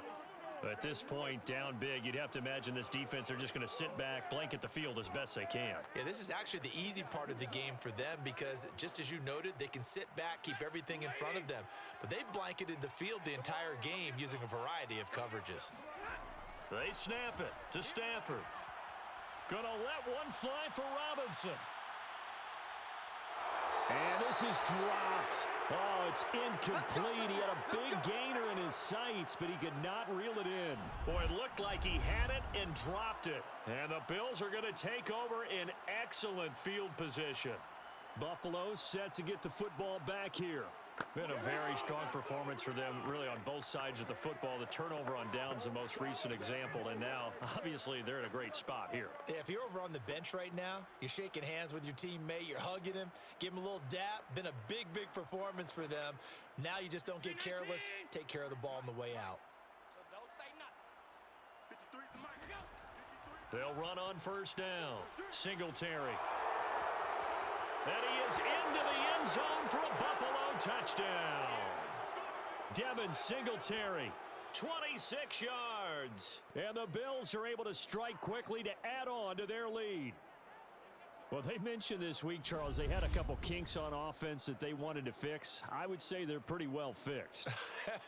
At this point, down big, you'd have to imagine this defense, they're just going to sit back, blanket the field as best they can. Yeah, this is actually the easy part of the game for them because, just as you noted, they can sit back, keep everything in front of them. But they've blanketed the field the entire game using a variety of coverages. They snap it to Stafford. Gonna let one fly for Robinson. And this is dropped. Oh, it's incomplete. He had a big gainer in his sights, but he could not reel it in. Boy, it looked like he had it and dropped it. And the Bills are going to take over in excellent field position. Buffalo set to get the football back here. Been a very strong performance for them, really, on both sides of the football. The turnover on downs, the most recent example, and now, obviously, they're in a great spot here. Yeah, if you're over on the bench right now, you're shaking hands with your teammate, you're hugging him, give him a little dap. Been a big, big performance for them. Now you just don't get careless. Take care of the ball on the way out. So don't say nothing. 53's the mic. They'll run on first down. Singletary. And he is into the end zone for a Buffalo touchdown. Devin Singletary, 26 yards. And the Bills are able to strike quickly to add on to their lead. Well, they mentioned this week, Charles, they had a couple kinks on offense that they wanted to fix. I would say they're pretty well fixed.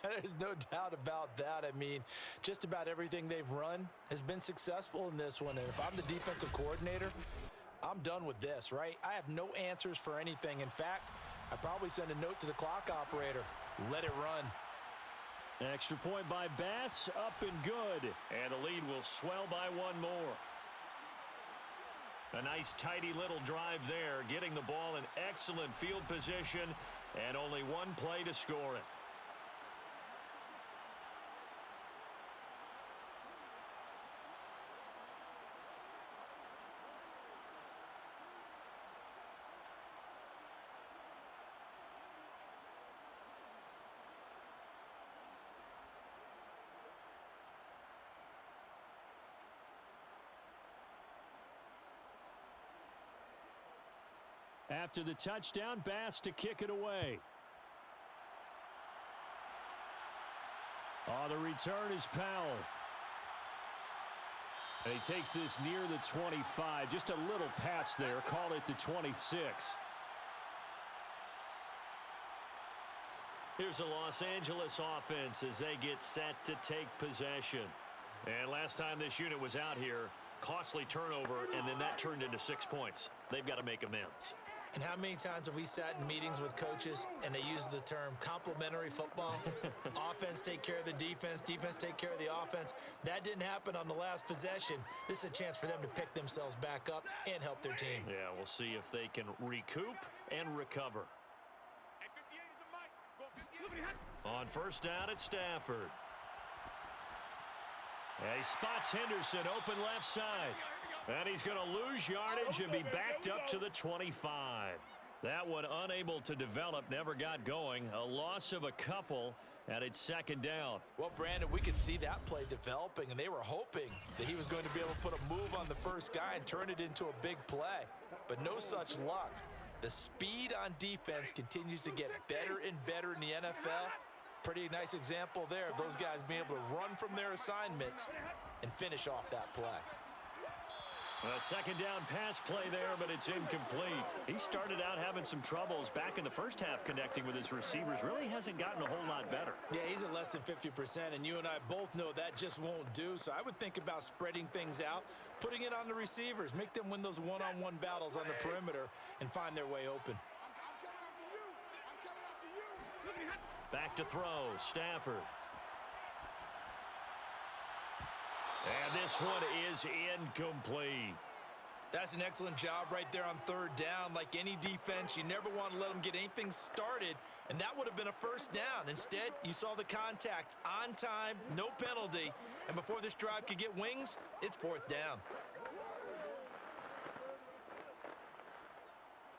There's no doubt about that. I mean, just about everything they've run has been successful in this one. And if I'm the defensive coordinator, I'm done with this, right? I have no answers for anything. In fact, I'd probably send a note to the clock operator. Let it run. Extra point by Bass, up and good. And the lead will swell by one more. A nice, tidy little drive there, getting the ball in excellent field position, and only one play to score it. After the touchdown, Bass to kick it away. Oh, the return is Powell. And he takes this near the 25. Just a little pass there. Call it the 26. Here's a Los Angeles offense as they get set to take possession. And last time this unit was out here, costly turnover, and then that turned into 6 points. They've got to make amends. And how many times have we sat in meetings with coaches and they use the term complementary football? Offense take care of the defense, defense take care of the offense. That didn't happen on the last possession. This is a chance for them to pick themselves back up and help their team. Yeah, we'll see if they can recoup and recover. Hey, 58 is the mic. Go 58. On first down, it's Stafford. And he spots Henderson open left side. And he's going to lose yardage and be backed up to the 25. That one unable to develop, never got going. A loss of a couple, and it's second down. Well, Brandon, we could see that play developing, and they were hoping that he was going to be able to put a move on the first guy and turn it into a big play. But no such luck. The speed on defense continues to get better and better in the NFL. Pretty nice example there of those guys being able to run from their assignments and finish off that play. A second down pass play there, but it's incomplete. He started out having some troubles back in the first half connecting with his receivers. Really hasn't gotten a whole lot better. Yeah, he's at less than 50%, and you and I both know that just won't do. So I would think about spreading things out, putting it on the receivers, make them win those one-on-one battles on the perimeter and find their way open. I'm coming after you. I'm coming after you. Back to throw, Stafford. And this one is incomplete. That's an excellent job right there on third down. Like any defense, you never want to let them get anything started, and that would have been a first down. Instead, you saw the contact on time, no penalty, and before this drive could get wings, it's fourth down.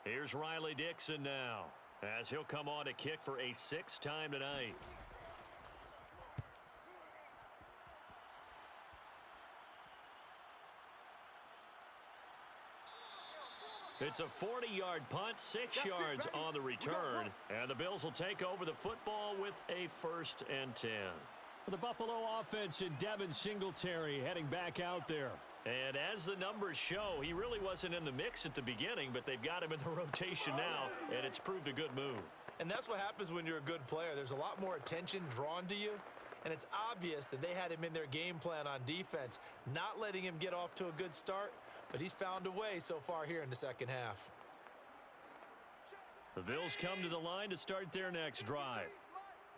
Here's Riley Dixon now, as he'll come on to kick for a sixth time tonight. It's a 40-yard punt, 6 yards on the return, and the Bills will take over the football with a 1st and 10. The Buffalo offense and Devin Singletary heading back out there. And as the numbers show, he really wasn't in the mix at the beginning, but they've got him in the rotation now, and it's proved a good move. And that's what happens when you're a good player. There's a lot more attention drawn to you, and it's obvious that they had him in their game plan on defense, not letting him get off to a good start, but he's found a way so far here in the second half. The Bills come to the line to start their next drive.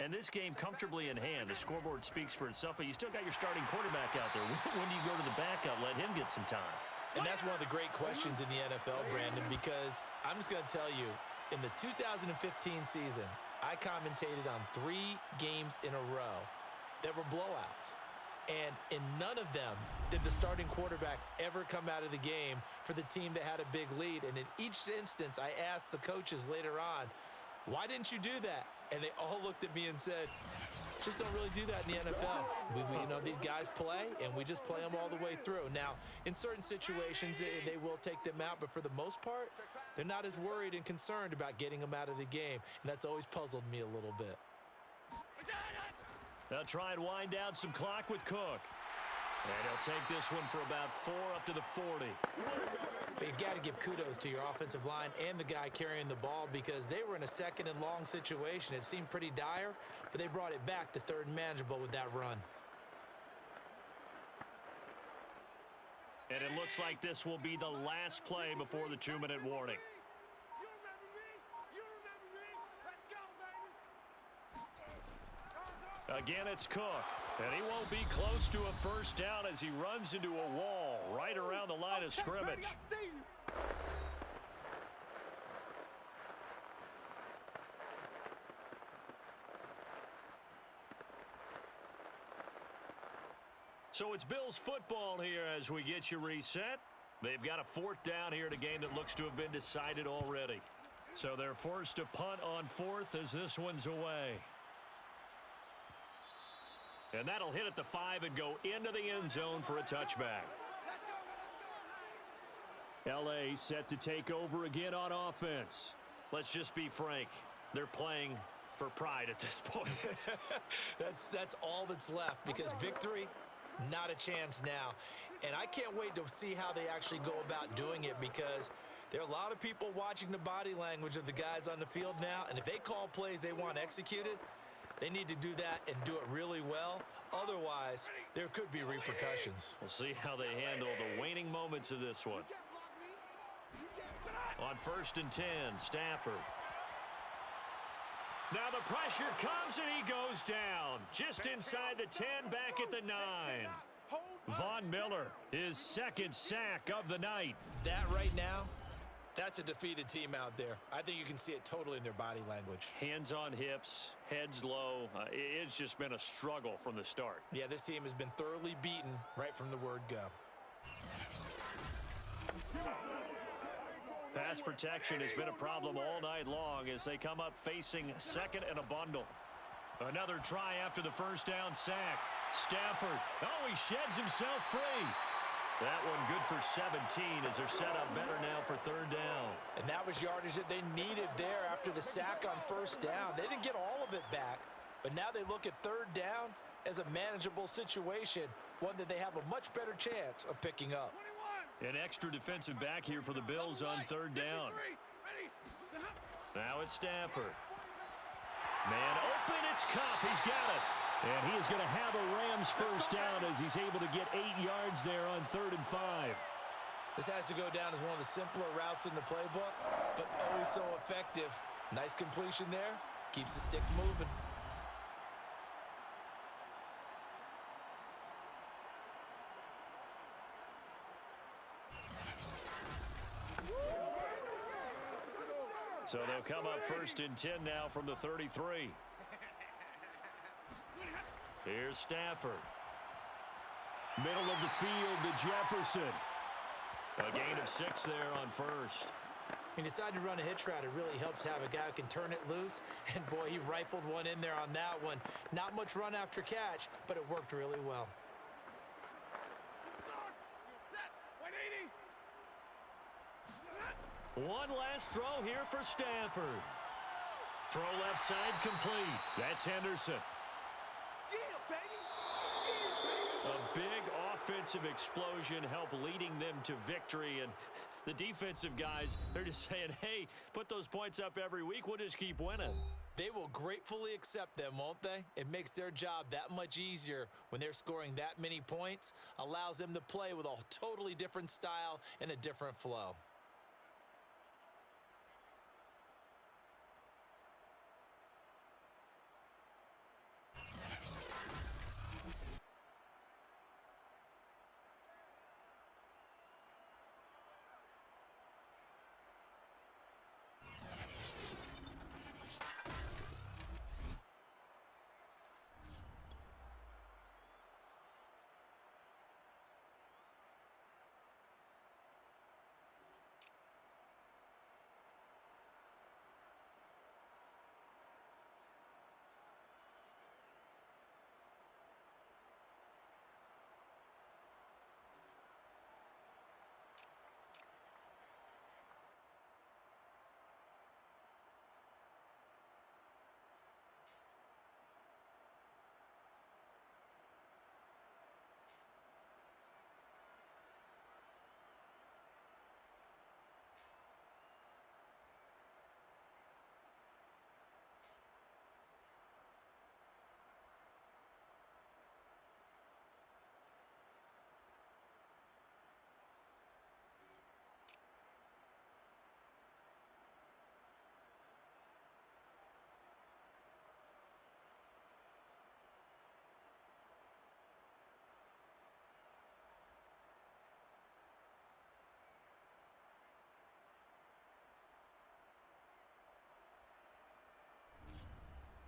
And this game comfortably in hand. The scoreboard speaks for itself, but you still got your starting quarterback out there. When do you go to the backup, let him get some time? And that's one of the great questions in the NFL, Brandon, because I'm just going to tell you, in the 2015 season, I commentated on 3 games in a row that were blowouts. And in none of them did the starting quarterback ever come out of the game for the team that had a big lead. And in each instance, I asked the coaches later on, why didn't you do that? And they all looked at me and said, just don't really do that in the NFL. We these guys play, and we just play them all the way through. Now, in certain situations, they will take them out, but for the most part, they're not as worried and concerned about getting them out of the game, and that's always puzzled me a little bit. They'll try and wind down some clock with Cook. And he'll take this one for about 4 up to the 40. But you got to give kudos to your offensive line and the guy carrying the ball because they were in a second and long situation. It seemed pretty dire, but they brought it back to third and manageable with that run. And it looks like this will be the last play before the 2-minute warning. Again, it's Cook, and he won't be close to a first down as he runs into a wall right around the line of scrimmage. So it's Bills football here as we get you reset. They've got a 4th down here in a game that looks to have been decided already. So they're forced to punt on 4th as this one's away. And that'll hit at the 5 and go into the end zone for a touchback. L.A. set to take over again on offense. Let's just be frank. They're playing for pride at this point. That's all that's left because victory, not a chance now. And I can't wait to see how they actually go about doing it because there are a lot of people watching the body language of the guys on the field now. And if they call plays they want executed, they need to do that and do it really well. Otherwise, there could be repercussions. We'll see how they handle the waning moments of this one. On 1st and 10, Stafford. Now the pressure comes and he goes down. Just inside the 10, back at the 9. Von Miller, his 2nd sack of the night. That right now, that's a defeated team out there. I think you can see it totally in their body language. Hands on hips, heads low. It's just been a struggle from the start. Yeah, this team has been thoroughly beaten right from the word go. Pass protection has been a problem all night long as they come up facing 2nd and a bundle. Another try after the first down sack. Stafford, he sheds himself free. That one good for 17 as they're set up better now for 3rd down. And that was yardage that they needed there after the sack on 1st down. They didn't get all of it back, but now they look at 3rd down as a manageable situation, one that they have a much better chance of picking up. An extra defensive back here for the Bills on 3rd down. Now it's Stafford. Man open, it's Cup. He's got it. And he is going to have a Rams first down as he's able to get 8 yards there on 3rd and 5. This has to go down as one of the simpler routes in the playbook, but oh so effective. Nice completion there. Keeps the sticks moving. So they'll come up 1st and 10 now from the 33. Here's Stafford. Middle of the field to Jefferson. A gain of 6 there on 1st. He decided to run a hitch route. It really helps to have a guy who can turn it loose. And boy, he rifled one in there on that one. Not much run after catch, but it worked really well. One last throw here for Stafford. Throw left side complete. That's Henderson. Yeah, baby. Yeah, baby. A big offensive explosion helped leading them to victory, and the defensive guys, they're just saying, hey, put those points up every week. We'll just keep winning. They will gratefully accept them, won't they? It makes their job that much easier when they're scoring that many points, allows them to play with a totally different style and a different flow.